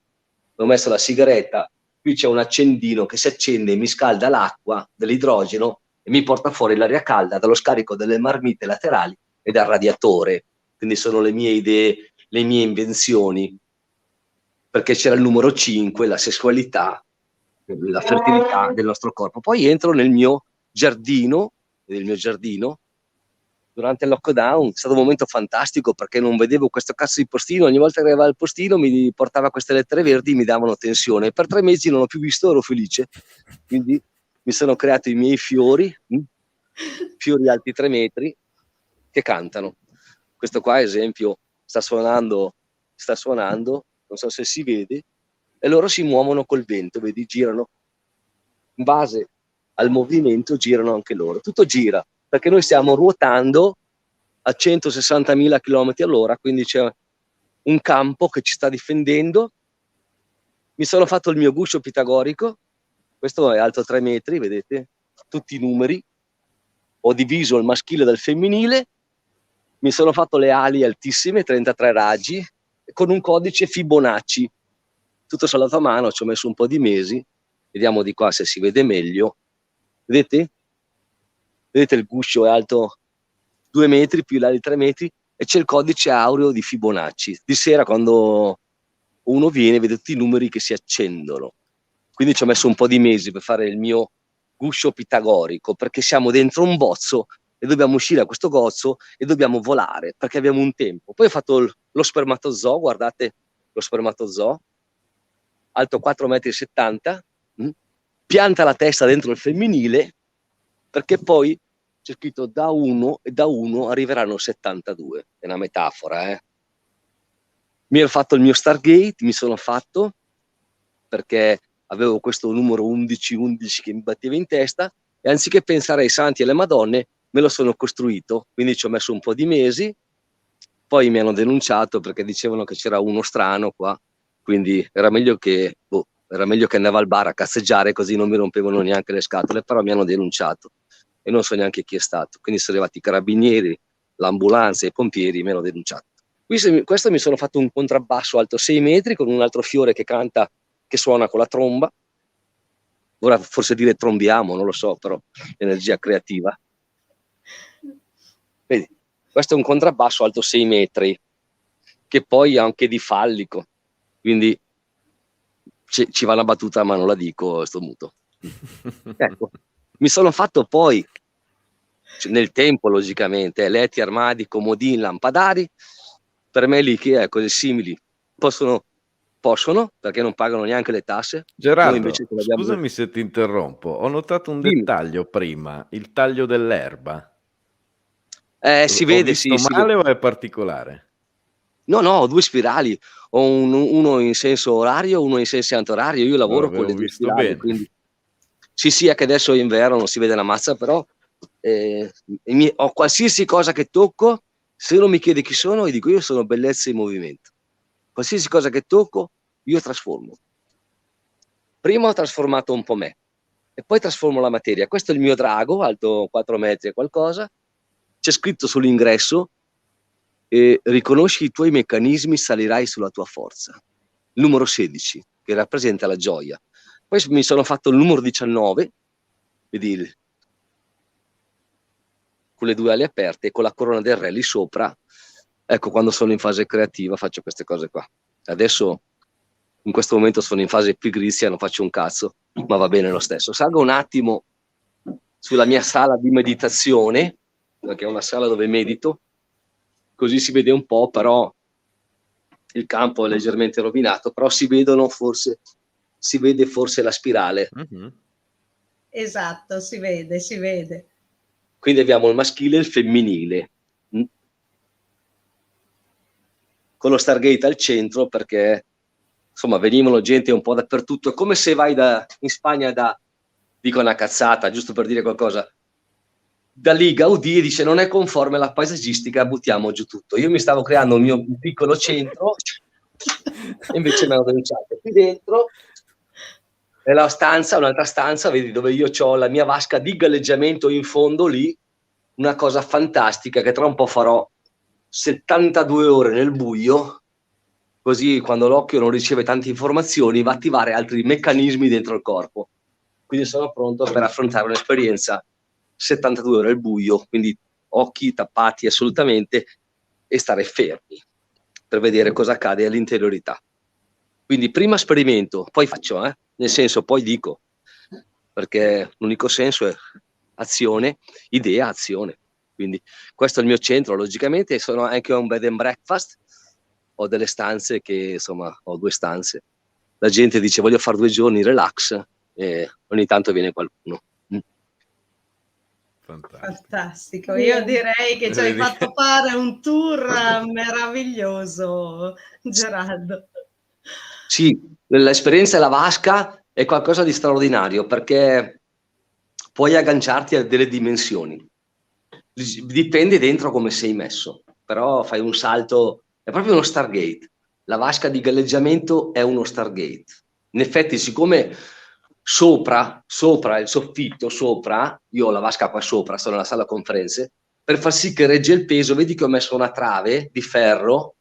S3: ho messo la sigaretta, qui c'è un accendino che si accende e mi scalda l'acqua dell'idrogeno e mi porta fuori l'aria calda dallo scarico delle marmite laterali e dal radiatore. Quindi sono le mie idee, le mie invenzioni, perché c'era il numero 5, la sessualità, la fertilità del nostro corpo. Poi entro nel mio giardino, durante il lockdown. È stato un momento fantastico perché non vedevo questo cazzo di postino. Ogni volta che arrivava il postino mi portava queste lettere verdi, mi davano tensione. Per 3 mesi non l'ho più visto, ero felice. Quindi mi sono creato i miei fiori alti 3 metri che cantano. Questo qua, esempio, sta suonando, non so se si vede, e loro si muovono col vento, vedi, girano. In base al movimento girano anche loro. Tutto gira, perché noi stiamo ruotando a 160.000 km all'ora, quindi c'è un campo che ci sta difendendo. Mi sono fatto il mio guscio pitagorico, questo è alto 3 metri, vedete? Tutti i numeri. Ho diviso il maschile dal femminile, mi sono fatto le ali altissime, 33 raggi, con un codice Fibonacci. Tutto saldato a mano, ci ho messo un po' di mesi. Vediamo di qua se si vede meglio. Vedete? Vedete il guscio è alto 2 metri più l'ali 3 metri e c'è il codice aureo di Fibonacci. Di sera quando uno viene vede tutti i numeri che si accendono. Quindi ci ho messo un po' di mesi per fare il mio guscio pitagorico, perché siamo dentro un bozzo e dobbiamo uscire da questo gozzo e dobbiamo volare perché abbiamo un tempo. Poi ho fatto lo spermatozoo, guardate lo spermatozoo, alto 4,70 m, pianta la testa dentro il femminile, perché poi c'è scritto da 1 e da 1 arriveranno 72. È una metafora, eh. Mi ero fatto il mio Stargate, mi sono fatto, perché avevo questo numero 11 che mi batteva in testa, e anziché pensare ai santi e alle madonne, me lo sono costruito. Quindi ci ho messo un po' di mesi, poi mi hanno denunciato perché dicevano che c'era uno strano qua, quindi era meglio che andavo al bar a cazzeggiare, così non mi rompevano neanche le scatole, però mi hanno denunciato e non so neanche chi è stato. Quindi sono arrivati i carabinieri, l'ambulanza e i pompieri, mi hanno denunciato. Questo mi sono fatto un contrabbasso alto 6 metri con un altro fiore che canta, che suona con la tromba. Ora forse dire trombiamo, non lo so, però energia creativa. Vedi, questo è un contrabbasso alto 6 metri, che poi è anche di fallico, quindi ci va una battuta, ma non la dico, sto muto. Ecco, mi sono fatto poi, nel tempo logicamente, letti, armadi, comodini, lampadari. Per me l'IKEA e cose simili possono, perché non pagano neanche le tasse.
S2: Gerardo,
S3: Noi invece
S2: scusami se ti interrompo, ho notato un
S3: Dimmi.
S2: dettaglio prima, il taglio dell'erba.
S3: Si
S2: Ho
S3: vede,
S2: visto
S3: sì,
S2: male
S3: vede.
S2: o è particolare?
S3: No, ho 2 spirali, ho uno in senso orario, uno in senso antiorario. Io lavoro con le
S2: Avevo
S3: 2
S2: visto
S3: spirali,
S2: bene.
S3: quindi sì, è che adesso è inverno, non si vede la mazza, però ho qualsiasi cosa che tocco, se uno mi chiede chi sono, io dico io sono bellezza in movimento. Qualsiasi cosa che tocco, io trasformo. Prima ho trasformato un po' me e poi trasformo la materia. Questo è il mio drago, alto 4 metri e qualcosa. C'è scritto sull'ingresso: riconosci i tuoi meccanismi, salirai sulla tua forza. Il numero 16, che rappresenta la gioia. Poi mi sono fatto il numero 19, vedi, con le 2 ali aperte e con la corona del re lì sopra. Ecco, quando sono in fase creativa faccio queste cose qua. Adesso, in questo momento, sono in fase pigrizia, non faccio un cazzo, ma va bene lo stesso. Salgo un attimo sulla mia sala di meditazione, perché è una sala dove medito, così si vede un po', però il campo è leggermente rovinato, però si vede forse la spirale.
S2: Mm-hmm.
S1: Esatto, si vede.
S3: Quindi abbiamo il maschile e il femminile, con lo Stargate al centro, perché insomma venivano gente un po' dappertutto. È come se vai in Spagna dico una cazzata, giusto per dire qualcosa, da lì Gaudì dice non è conforme alla paesaggistica, buttiamo giù tutto. Io mi stavo creando un mio piccolo centro e invece mi hanno denunciato. Qui dentro è la stanza, un'altra stanza, vedi, dove io ho la mia vasca di galleggiamento in fondo lì, una cosa fantastica che tra un po' farò 72 ore nel buio, così quando l'occhio non riceve tante informazioni va a attivare altri meccanismi dentro il corpo. Quindi sono pronto per affrontare un'esperienza 72 ore al buio, quindi occhi tappati assolutamente e stare fermi per vedere cosa accade all'interiorità. Quindi prima sperimento, poi faccio, nel senso poi dico, perché l'unico senso è azione, idea, azione. Quindi questo è il mio centro, logicamente, sono anche un bed and breakfast, ho delle stanze che, insomma, ho 2 stanze. La gente dice voglio fare 2 giorni relax e ogni tanto viene qualcuno.
S1: Fantastico, io direi che ci hai fatto fare un tour meraviglioso, Geraldo.
S3: Sì, l'esperienza della vasca è qualcosa di straordinario perché puoi agganciarti a delle dimensioni. Dipende dentro come sei messo, però fai un salto, è proprio uno Stargate. La vasca di galleggiamento è uno Stargate. In effetti, siccome sopra il soffitto, io ho la vasca qua sopra, sono nella sala conferenze, per far sì che regge il peso, vedi che ho messo una trave di ferro,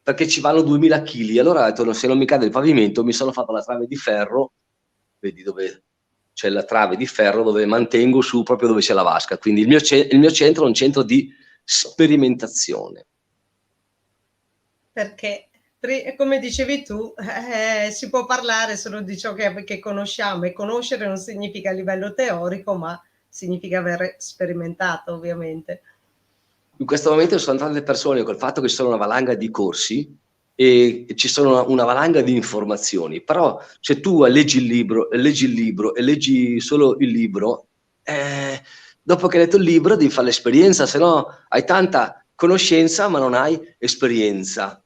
S3: perché ci vanno 2000 kg. Allora ho detto, se non mi cade il pavimento, mi sono fatto la trave di ferro, vedi dove c'è la trave di ferro, dove mantengo su proprio dove c'è la vasca. Quindi il mio centro è un centro di sperimentazione.
S1: Perché, come dicevi tu, si può parlare solo di ciò che conosciamo, e conoscere non significa a livello teorico, ma significa aver sperimentato, ovviamente.
S3: In questo momento sono tante persone col fatto che ci sono una valanga di corsi e ci sono una valanga di informazioni, però se tu leggi il libro e leggi solo il libro, dopo che hai letto il libro devi fare l'esperienza, se no hai tanta conoscenza ma non hai esperienza.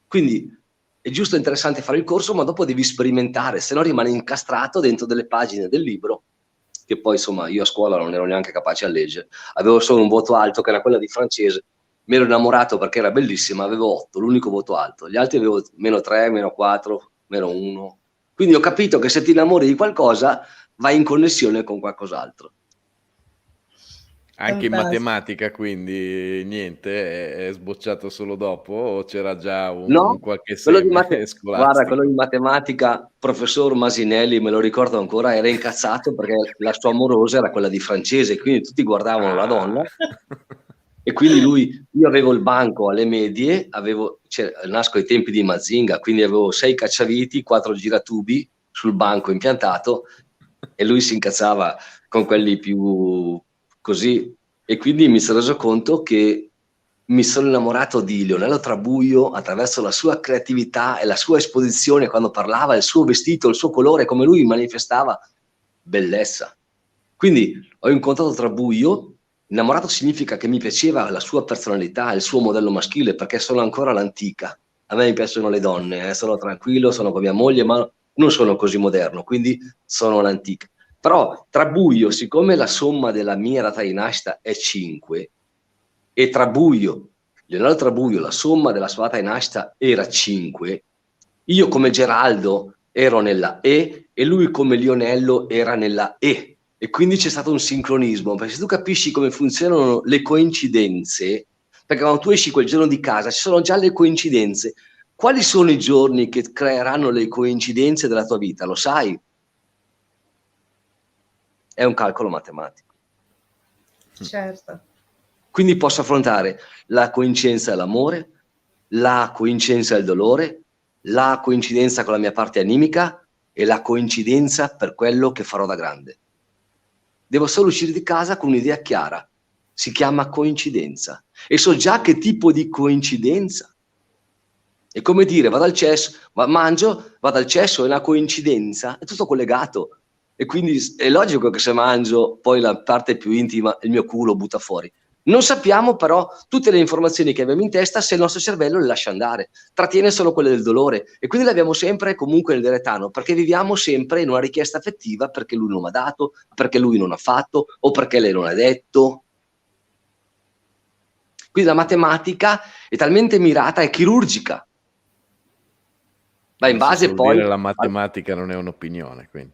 S3: Quindi è giusto e interessante fare il corso, ma dopo devi sperimentare, se no rimani incastrato dentro delle pagine del libro, che poi insomma io a scuola non ero neanche capace a leggere, avevo solo un voto alto che era quella di francese, mi ero innamorato perché era bellissima, avevo 8, l'unico voto alto, gli altri avevo -3, -4, -1, quindi ho capito che se ti innamori di qualcosa vai in connessione con qualcos'altro.
S2: Anche in matematica, quindi niente, è sbocciato solo dopo o c'era già un qualche seme scolastico?
S3: Guarda, quello di matematica, professor Masinelli, me lo ricordo ancora, era incazzato perché la sua amorosa era quella di francese, quindi tutti guardavano la donna e quindi io avevo il banco alle medie, nasco ai tempi di Mazinga, quindi avevo 6 cacciaviti, 4 giratubi sul banco impiantato e lui si incazzava con quelli più così, e quindi mi sono reso conto che mi sono innamorato di Leonello Trabuio attraverso la sua creatività e la sua esposizione quando parlava, il suo vestito, il suo colore, come lui manifestava bellezza. Quindi ho incontrato Trabuio, innamorato significa che mi piaceva la sua personalità, il suo modello maschile, perché sono ancora l'antica. A me mi piacciono le donne, sono tranquillo, sono con mia moglie, ma non sono così moderno, quindi sono l'antica. Però Trabuio, siccome la somma della mia data di nascita è 5, e Leonardo Trabuio, la somma della sua data di nascita era 5, io come Geraldo ero nella E e lui come Lionello era nella E. E quindi c'è stato un sincronismo, perché se tu capisci come funzionano le coincidenze, perché quando tu esci quel giorno di casa ci sono già le coincidenze, quali sono i giorni che creeranno le coincidenze della tua vita? Lo sai? È un calcolo matematico.
S1: Certo.
S3: Quindi posso affrontare la coincidenza dell'amore, la coincidenza del dolore, la coincidenza con la mia parte animica e la coincidenza per quello che farò da grande. Devo solo uscire di casa con un'idea chiara. Si chiama coincidenza. E so già che tipo di coincidenza. È come dire, vado al cesso, mangio, vado al cesso, è una coincidenza, è tutto collegato. E quindi è logico che se mangio, poi la parte più intima, il mio culo butta fuori. Non sappiamo però tutte le informazioni che abbiamo in testa se il nostro cervello le lascia andare, trattiene solo quelle del dolore e quindi le abbiamo sempre comunque nel diretano, perché viviamo sempre in una richiesta affettiva perché lui non mi ha dato, perché lui non ha fatto o perché lei non ha detto. Quindi la matematica è talmente mirata e chirurgica. Ma in base poi
S2: la matematica non è un'opinione, quindi.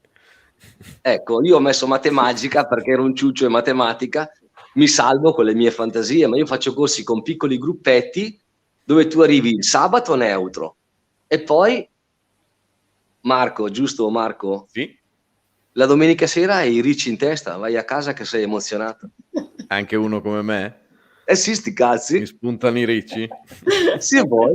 S3: Ecco, io ho messo matematica perché ero un ciuccio in matematica, mi salvo con le mie fantasie, ma io faccio corsi con piccoli gruppetti dove tu arrivi il sabato neutro e poi Marco, giusto Marco?
S2: Sì.
S3: La domenica sera hai i ricci in testa, vai a casa che sei emozionato.
S2: Anche uno come me?
S3: Sì, sti cazzi.
S2: Mi spuntano i ricci?
S3: Sì, vuoi.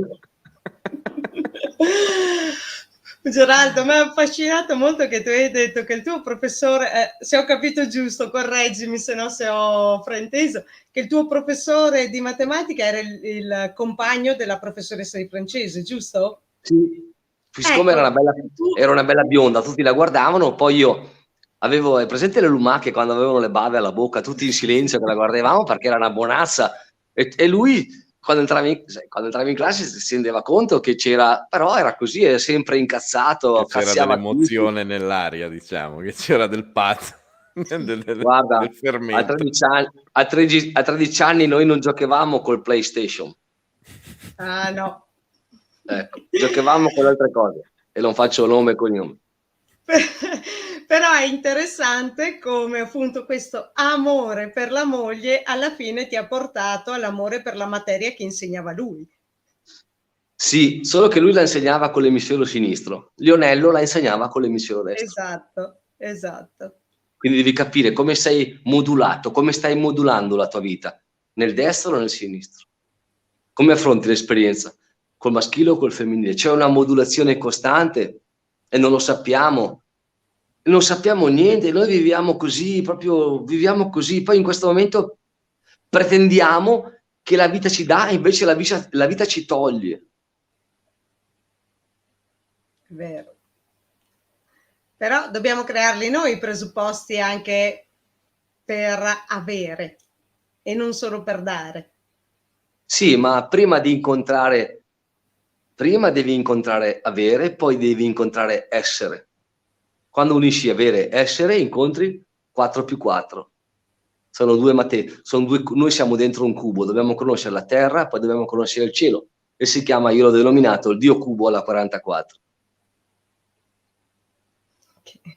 S1: Geraldo, mi ha affascinato molto che tu hai detto che il tuo professore, se ho capito giusto, correggimi se no se ho frainteso, che il tuo professore di matematica era il compagno della professoressa di francese, giusto?
S3: Sì, siccome
S1: Ecco, tu
S3: era una bella bionda, tutti la guardavano, poi io avevo, è presente le lumache quando avevano le bave alla bocca, tutti in silenzio che la guardavamo perché era una buonazza, e lui quando entravi in classe si rendeva conto che c'era, però era così, è sempre
S2: Che
S3: incazzato,
S2: c'era
S3: cazziava tutti.
S2: dell'emozione nell'aria, diciamo, che c'era del pazzo,
S3: Guarda,
S2: del fermento.
S3: a 13 anni noi non giocavamo col PlayStation,
S1: Ah no.
S3: ecco, giocavamo con altre cose, e non faccio nome e cognome.
S1: Però è interessante come appunto questo amore per la moglie alla fine ti ha portato all'amore per la materia che insegnava lui.
S3: Sì, solo che lui la insegnava con l'emisfero sinistro, Lionello la insegnava con l'emisfero destro.
S1: Esatto, esatto.
S3: Quindi devi capire come sei modulato, come stai modulando la tua vita, nel destro o nel sinistro. Come affronti l'esperienza, col maschile o col femminile? C'è una modulazione costante e non lo sappiamo. Non sappiamo niente, noi viviamo così, proprio viviamo così. Poi in questo momento pretendiamo che la vita ci dà e invece la vita ci toglie.
S1: Vero. Però dobbiamo crearli noi i presupposti anche per avere e non solo per dare.
S3: Sì, ma prima devi incontrare avere, poi devi incontrare essere. Quando unisci avere e essere, incontri 4 più 4. Sono due materie, noi siamo dentro un cubo, dobbiamo conoscere la terra, poi dobbiamo conoscere il cielo. E si chiama, io l'ho denominato, il Dio cubo alla 44.
S1: E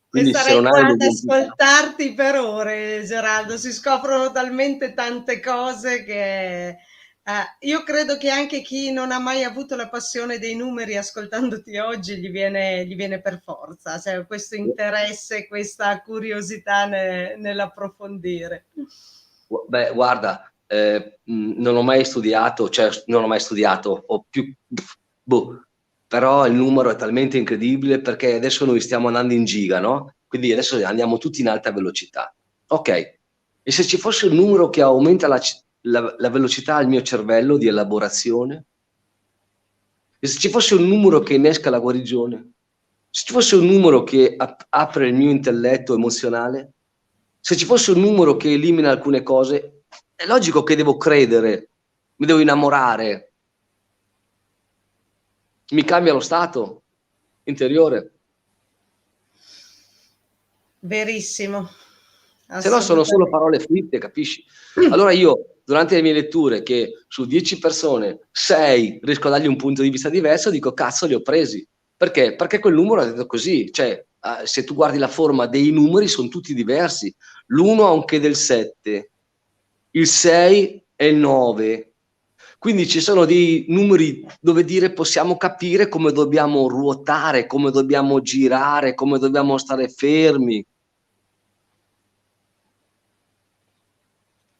S3: Quindi se
S1: sarei
S3: non hai
S1: qua ad
S3: un'identità,
S1: ascoltarti per ore, Geraldo. Si scoprono talmente tante cose che io credo che anche chi non ha mai avuto la passione dei numeri ascoltandoti oggi gli viene per forza, cioè, questo interesse, questa curiosità nell'approfondire.
S3: beh, guarda, non ho mai studiato, cioè non ho mai studiato, ho più, boh, però il numero è talmente incredibile perché adesso noi stiamo andando in giga, no? Quindi adesso andiamo tutti in alta velocità. Ok, e se ci fosse un numero che aumenta la velocità al mio cervello di elaborazione? E se ci fosse un numero che innesca la guarigione? Se ci fosse un numero che apre il mio intelletto emozionale? Se ci fosse un numero che elimina alcune cose, è logico che devo credere, mi devo innamorare, mi cambia lo stato interiore.
S1: Verissimo,
S3: Se no sono solo
S1: assolutamente.
S3: parole fritte, capisci? Allora io, durante le mie letture, che su 10 persone, 6 riesco a dargli un punto di vista diverso, dico, cazzo, li ho presi. Perché? Perché quel numero ha detto così. Cioè, se tu guardi la forma dei numeri, sono tutti diversi. L'1 ha un che del 7, il 6 è il 9. Quindi ci sono dei numeri dove dire possiamo capire come dobbiamo ruotare, come dobbiamo girare, come dobbiamo stare fermi.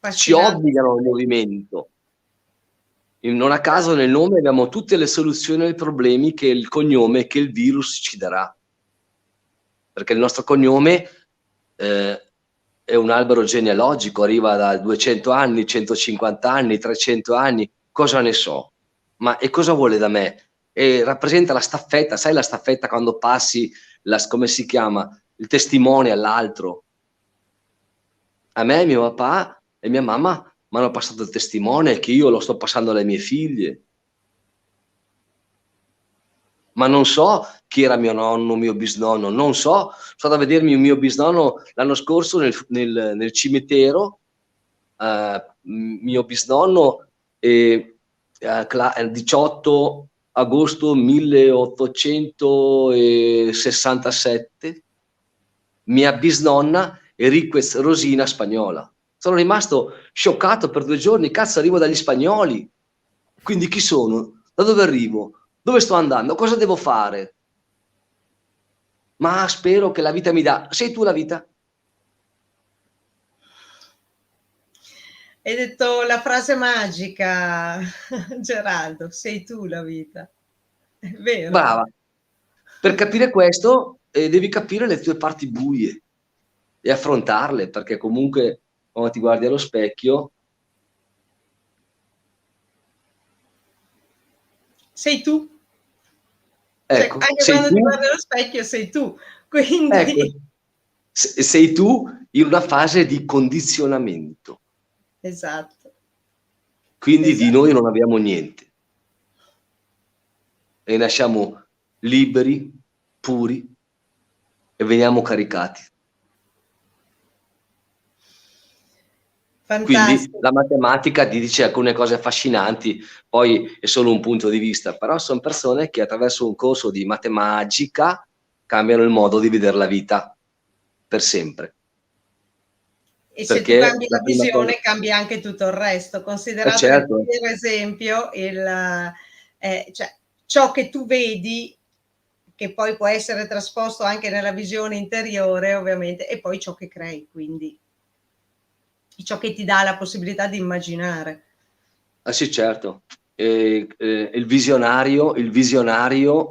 S3: Ci
S1: Affascinante.
S3: obbligano al movimento. Non a caso nel nome abbiamo tutte le soluzioni ai problemi che il cognome, che il virus ci darà. Perché il nostro cognome è un albero genealogico, arriva da 200 anni, 150 anni, 300 anni, cosa ne so. Ma e cosa vuole da me? E rappresenta la staffetta, sai la staffetta quando passi, come si chiama, il testimone all'altro. A me, mio papà e mia mamma mi hanno passato il testimone che io lo sto passando alle mie figlie. Ma non so chi era mio nonno, mio bisnonno, non so, sono andato a vedermi il mio bisnonno l'anno scorso nel cimitero, mio bisnonno, il 18 agosto 1867, mia bisnonna Enriquez Rosina spagnola. Sono rimasto scioccato per 2 giorni, cazzo, arrivo dagli spagnoli. Quindi chi sono? Da dove arrivo? Dove sto andando? Cosa devo fare? Ma spero che la vita mi dà. Sei tu la vita?
S1: Hai detto la frase magica, Geraldo, sei tu la vita. È vero.
S3: Brava. Per capire questo devi capire le tue parti buie e affrontarle, perché comunque quando ti guardi allo specchio
S1: sei tu. Cioè,
S3: ecco,
S1: anche
S3: sei
S1: quando ti
S3: tu,
S1: guardi allo specchio sei tu. Quindi
S3: ecco, sei tu in una fase di condizionamento,
S1: esatto.
S3: quindi di
S1: Esatto.
S3: noi non abbiamo niente e nasciamo liberi, puri e veniamo caricati. Quindi
S1: Fantastico.
S3: la matematica ti dice alcune cose affascinanti, poi è solo un punto di vista, però sono persone che attraverso un corso di matemagica cambiano il modo di vedere la vita per sempre.
S1: E se tu
S3: Perché
S1: cambi
S3: la
S1: la
S3: prima cosa,
S1: visione, cambia anche tutto il resto. Considerato che,
S3: certo,
S1: per esempio, cioè, ciò che tu vedi, che poi può essere trasposto anche nella visione interiore, ovviamente, e poi ciò che crei, quindi ciò che ti dà la possibilità di immaginare.
S3: sì, certo. Il visionario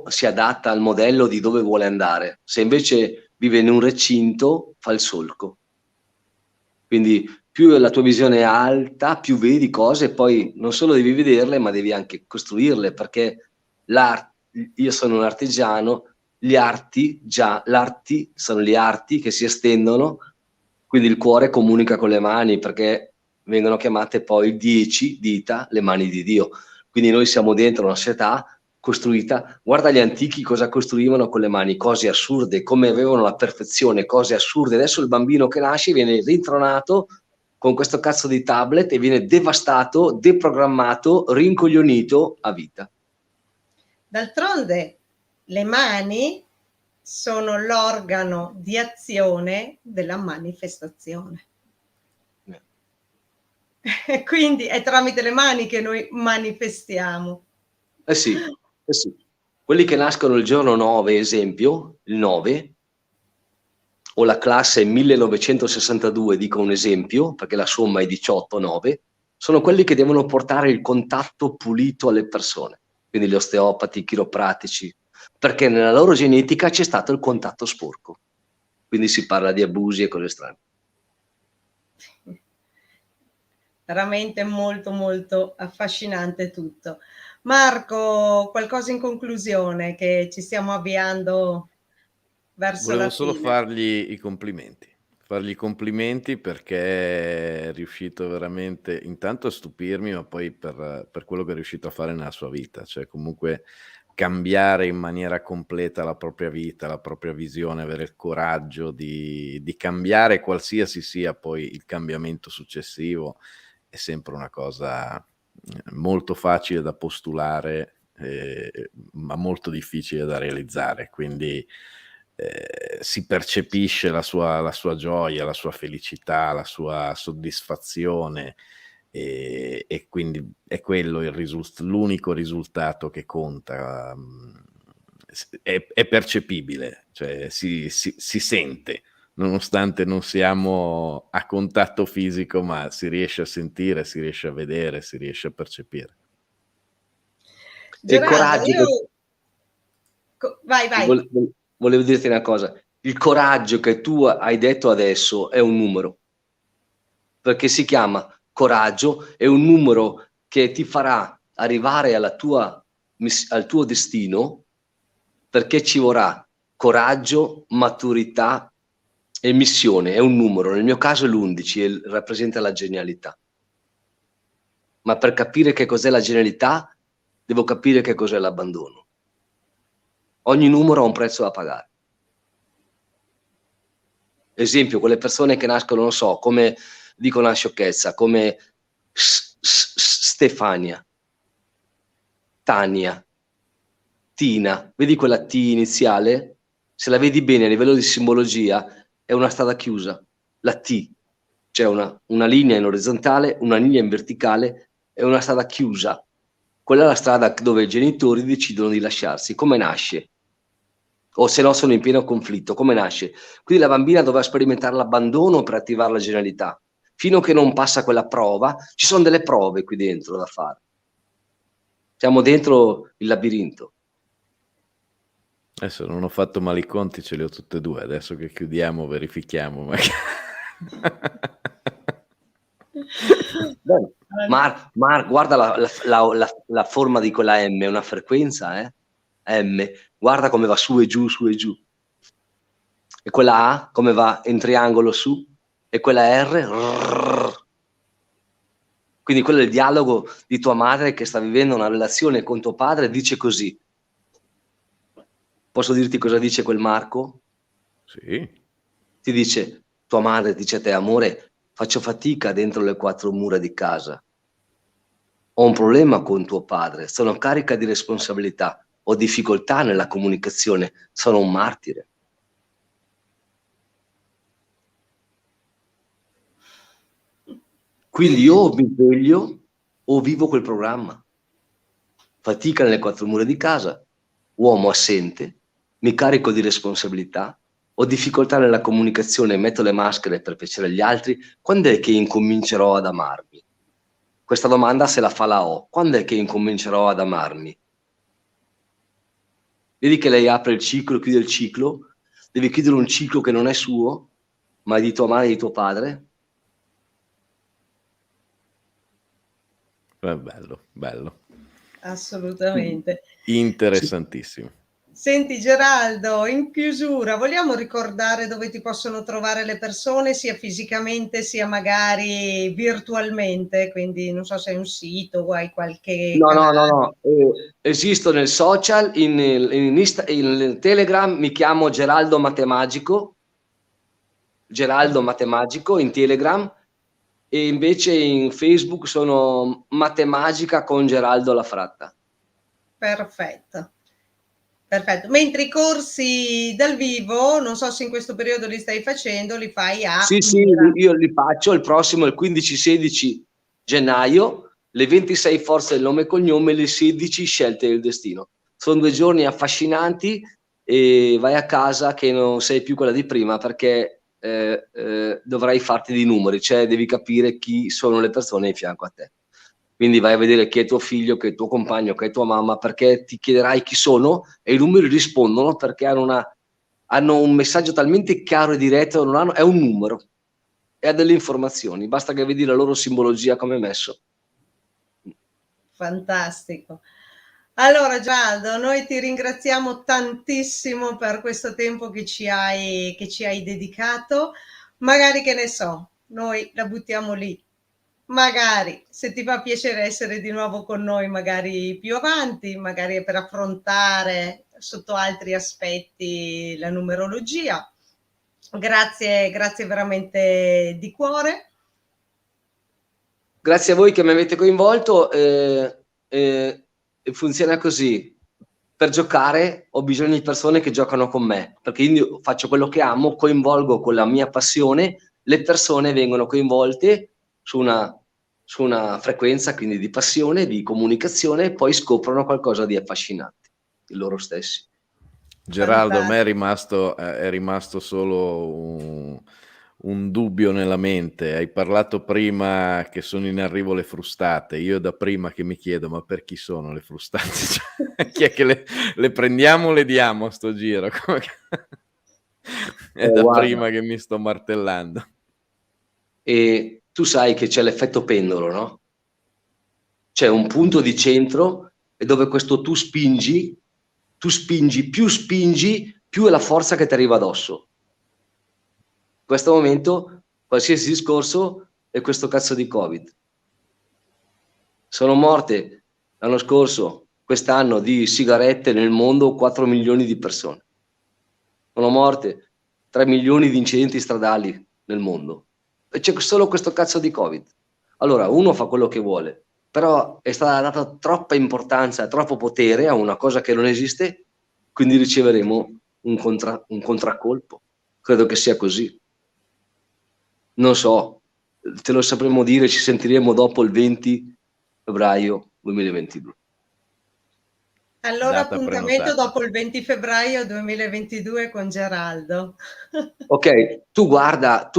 S3: si adatta al modello di dove vuole andare. Se invece vive in un recinto, fa il solco. Quindi più la tua visione è alta, più vedi cose, e poi non solo devi vederle, ma devi anche costruirle, perché io sono un artigiano, l'arti sono gli arti che si estendono, quindi il cuore comunica con le mani, perché vengono chiamate poi 10 dita, le mani di Dio. Quindi noi siamo dentro una società costruita, guarda gli antichi cosa costruivano con le mani, cose assurde, come avevano la perfezione, cose assurde. Adesso il bambino che nasce viene rintronato con questo cazzo di tablet e viene devastato, deprogrammato, rincoglionito a vita.
S1: D'altronde le mani sono l'organo di azione della manifestazione. Quindi è tramite le mani che noi manifestiamo.
S3: Eh sì. Quelli che nascono il giorno 9, esempio, il 9, o la classe 1962, dico un esempio, perché la somma è 18-9, sono quelli che devono portare il contatto pulito alle persone, quindi gli osteopati, i chiropratici, perché nella loro genetica c'è stato il contatto sporco. Quindi si parla di abusi e cose strane.
S1: Veramente molto molto affascinante tutto. Marco, qualcosa in conclusione, che ci stiamo avviando verso
S2: Volevo
S1: la
S2: solo
S1: fine.
S2: fargli i complimenti perché è riuscito veramente intanto a stupirmi, ma poi per quello che è riuscito a fare nella sua vita, cioè comunque cambiare in maniera completa la propria vita, la propria visione, avere il coraggio di cambiare qualsiasi sia poi il cambiamento successivo, è sempre una cosa molto facile da postulare, ma molto difficile da realizzare, quindi si percepisce la sua gioia, la sua felicità, la sua soddisfazione, e quindi è quello l'unico risultato che conta. È percepibile, cioè si sente, nonostante non siamo a contatto fisico, ma si riesce a sentire, si riesce a vedere, si riesce a percepire.
S3: E il
S1: Gerardo,
S3: coraggio
S1: vai.
S3: Volevo dirti una cosa, il coraggio che tu hai detto adesso è un numero, perché si chiama coraggio, è un numero che ti farà arrivare al tuo destino, perché ci vorrà coraggio, maturità e missione. È un numero, nel mio caso è l'11 e rappresenta la genialità. Ma per capire che cos'è la genialità, devo capire che cos'è l'abbandono. Ogni numero ha un prezzo da pagare. Esempio, quelle persone che nascono, non so, come dico una sciocchezza, come Stefania, Tania, Tina, vedi quella T iniziale? Se la vedi bene a livello di simbologia è una strada chiusa, la T, c'è una linea in orizzontale, una linea in verticale, è una strada chiusa. Quella è la strada dove i genitori decidono di lasciarsi. Come nasce? O se no sono in pieno conflitto, come nasce? Quindi la bambina dovrà sperimentare l'abbandono per attivare la genialità. Fino a che non passa quella prova, ci sono delle prove qui dentro da fare. Siamo dentro il labirinto.
S2: Adesso non ho fatto male i conti, ce li ho tutte e due. Adesso che chiudiamo, verifichiamo.
S3: Mar, guarda la forma di quella M, è una frequenza, M. Guarda come va su e giù, su e giù. E quella A come va in triangolo su, e quella R. Quindi quello è il dialogo di tua madre che sta vivendo una relazione con tuo padre, dice così. Posso dirti cosa dice quel Marco?
S2: Sì.
S3: Ti dice, tua madre dice a te, amore, faccio fatica dentro le quattro mura di casa. Ho un problema con tuo padre, sono carica di responsabilità, ho difficoltà nella comunicazione, sono un martire. Quindi io mi sveglio o vivo quel programma. Fatica nelle quattro mura di casa, uomo assente, mi carico di responsabilità, ho difficoltà nella comunicazione, metto le maschere per piacere agli altri, quando è che incomincerò ad amarmi? Questa domanda se la fa la O. Quando è che incomincerò ad amarmi? Vedi che lei apre il ciclo, chiude il ciclo, deve chiudere un ciclo che non è suo, ma è di tua madre e di tuo padre.
S2: È bello, bello.
S1: Assolutamente.
S2: Interessantissimo.
S1: Senti Geraldo, in chiusura vogliamo ricordare dove ti possono trovare le persone, sia fisicamente sia magari virtualmente, quindi non so se hai un sito o hai qualche canale.
S3: No. Esisto nel social, in Telegram mi chiamo Geraldo Matemagico, in Telegram, e invece in Facebook sono Matemagica con Geraldo La Fratta.
S1: Perfetto. Mentre i corsi dal vivo, non so se in questo periodo li stai facendo, li fai a
S3: Sì, io li faccio, il prossimo è il 15-16 gennaio, le 26 forze del nome e cognome, le 16 scelte del destino. Sono 2 giorni affascinanti e vai a casa che non sei più quella di prima, perché dovrai farti di numeri, cioè devi capire chi sono le persone in fianco a te. Quindi vai a vedere chi è tuo figlio, chi è tuo compagno, chi è tua mamma, perché ti chiederai chi sono e i numeri rispondono perché hanno un messaggio talmente chiaro e diretto, è un numero e ha delle informazioni, basta che vedi la loro simbologia come è messo.
S1: Fantastico. Allora Geraldo, noi ti ringraziamo tantissimo per questo tempo che ci hai dedicato. Magari, che ne so, noi la buttiamo lì. Magari, se ti fa piacere essere di nuovo con noi, magari più avanti, magari per affrontare sotto altri aspetti la numerologia. Grazie veramente di cuore.
S3: Grazie a voi che mi avete coinvolto. Funziona così. Per giocare ho bisogno di persone che giocano con me, perché io faccio quello che amo, coinvolgo con la mia passione, le persone vengono coinvolte su una frequenza quindi di passione, di comunicazione, e poi scoprono qualcosa di affascinante di loro stessi.
S2: Geraldo, a me è rimasto solo un dubbio nella mente. Hai parlato prima che sono in arrivo le frustate. Io da prima che mi chiedo, ma per chi sono le frustate? Cioè, chi è che le prendiamo o le diamo a sto giro? È da
S3: guarda,
S2: prima che mi sto martellando.
S3: E tu sai che c'è l'effetto pendolo, no? C'è un punto di centro e dove questo tu spingi, più è la forza che ti arriva addosso. In questo momento, qualsiasi discorso è questo cazzo di Covid. Sono morte l'anno scorso, quest'anno, di sigarette nel mondo 4 milioni di persone. Sono morte 3 milioni di incidenti stradali nel mondo. E c'è solo questo cazzo di Covid. Allora, uno fa quello che vuole, però è stata data troppa importanza, troppo potere a una cosa che non esiste, quindi riceveremo un contraccolpo. Credo che sia così. Non so, te lo sapremo dire, ci sentiremo dopo il 20 febbraio 2022.
S1: Allora, appuntamento dopo il 20 febbraio 2022 con Geraldo.
S3: Ok, tu guarda,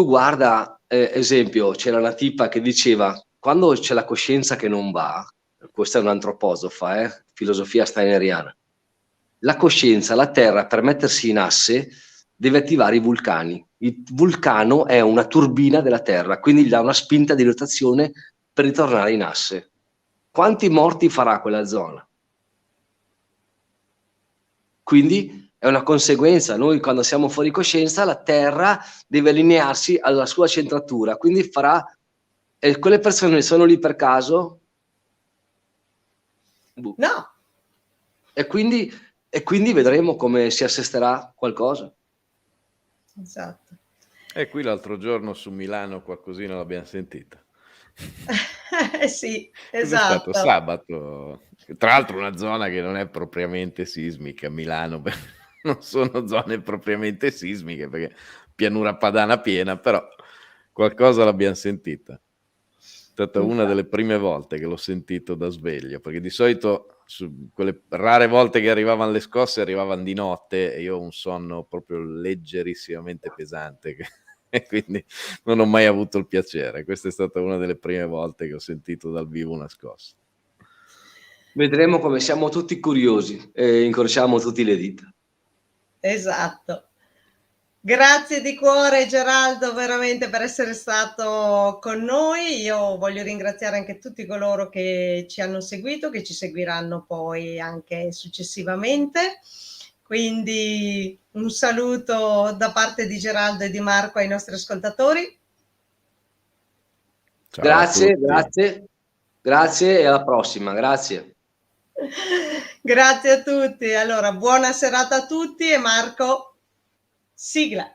S3: esempio, c'era una tipa che diceva, quando c'è la coscienza che non va, questa è un'antroposofa, filosofia steineriana, la coscienza, la Terra, per mettersi in asse, deve attivare i vulcani. Il vulcano è una turbina della Terra, quindi gli dà una spinta di rotazione per ritornare in asse. Quanti morti farà quella zona? Quindi è una conseguenza. Noi quando siamo fuori coscienza, la Terra deve allinearsi alla sua centratura, quindi farà... E quelle persone sono lì per caso?
S1: No.
S3: E quindi vedremo come si assesterà qualcosa.
S1: Esatto.
S2: E qui l'altro giorno su Milano qualcosina l'abbiamo sentita.
S1: Sì,
S2: È stato
S1: esatto.
S2: sabato, tra l'altro una zona che non è propriamente sismica, Milano, non sono zone propriamente sismiche perché pianura padana piena, però qualcosa l'abbiamo sentita. È stata una delle prime volte che l'ho sentito da sveglio, perché di solito su quelle rare volte che arrivavano le scosse arrivavano di notte e io ho un sonno proprio leggerissimamente pesante e quindi non ho mai avuto il piacere. Questa è stata una delle prime volte che ho sentito dal vivo una scossa.
S3: Vedremo come siamo tutti curiosi e incrociamo tutti le dita.
S1: Esatto. Grazie di cuore Geraldo veramente per essere stato con noi. Io voglio ringraziare anche tutti coloro che ci hanno seguito, che ci seguiranno poi anche successivamente. Quindi un saluto da parte di Geraldo e di Marco ai nostri ascoltatori.
S2: Ciao
S3: grazie e alla prossima, grazie.
S1: Grazie a tutti. Allora, buona serata a tutti e Marco, sigla.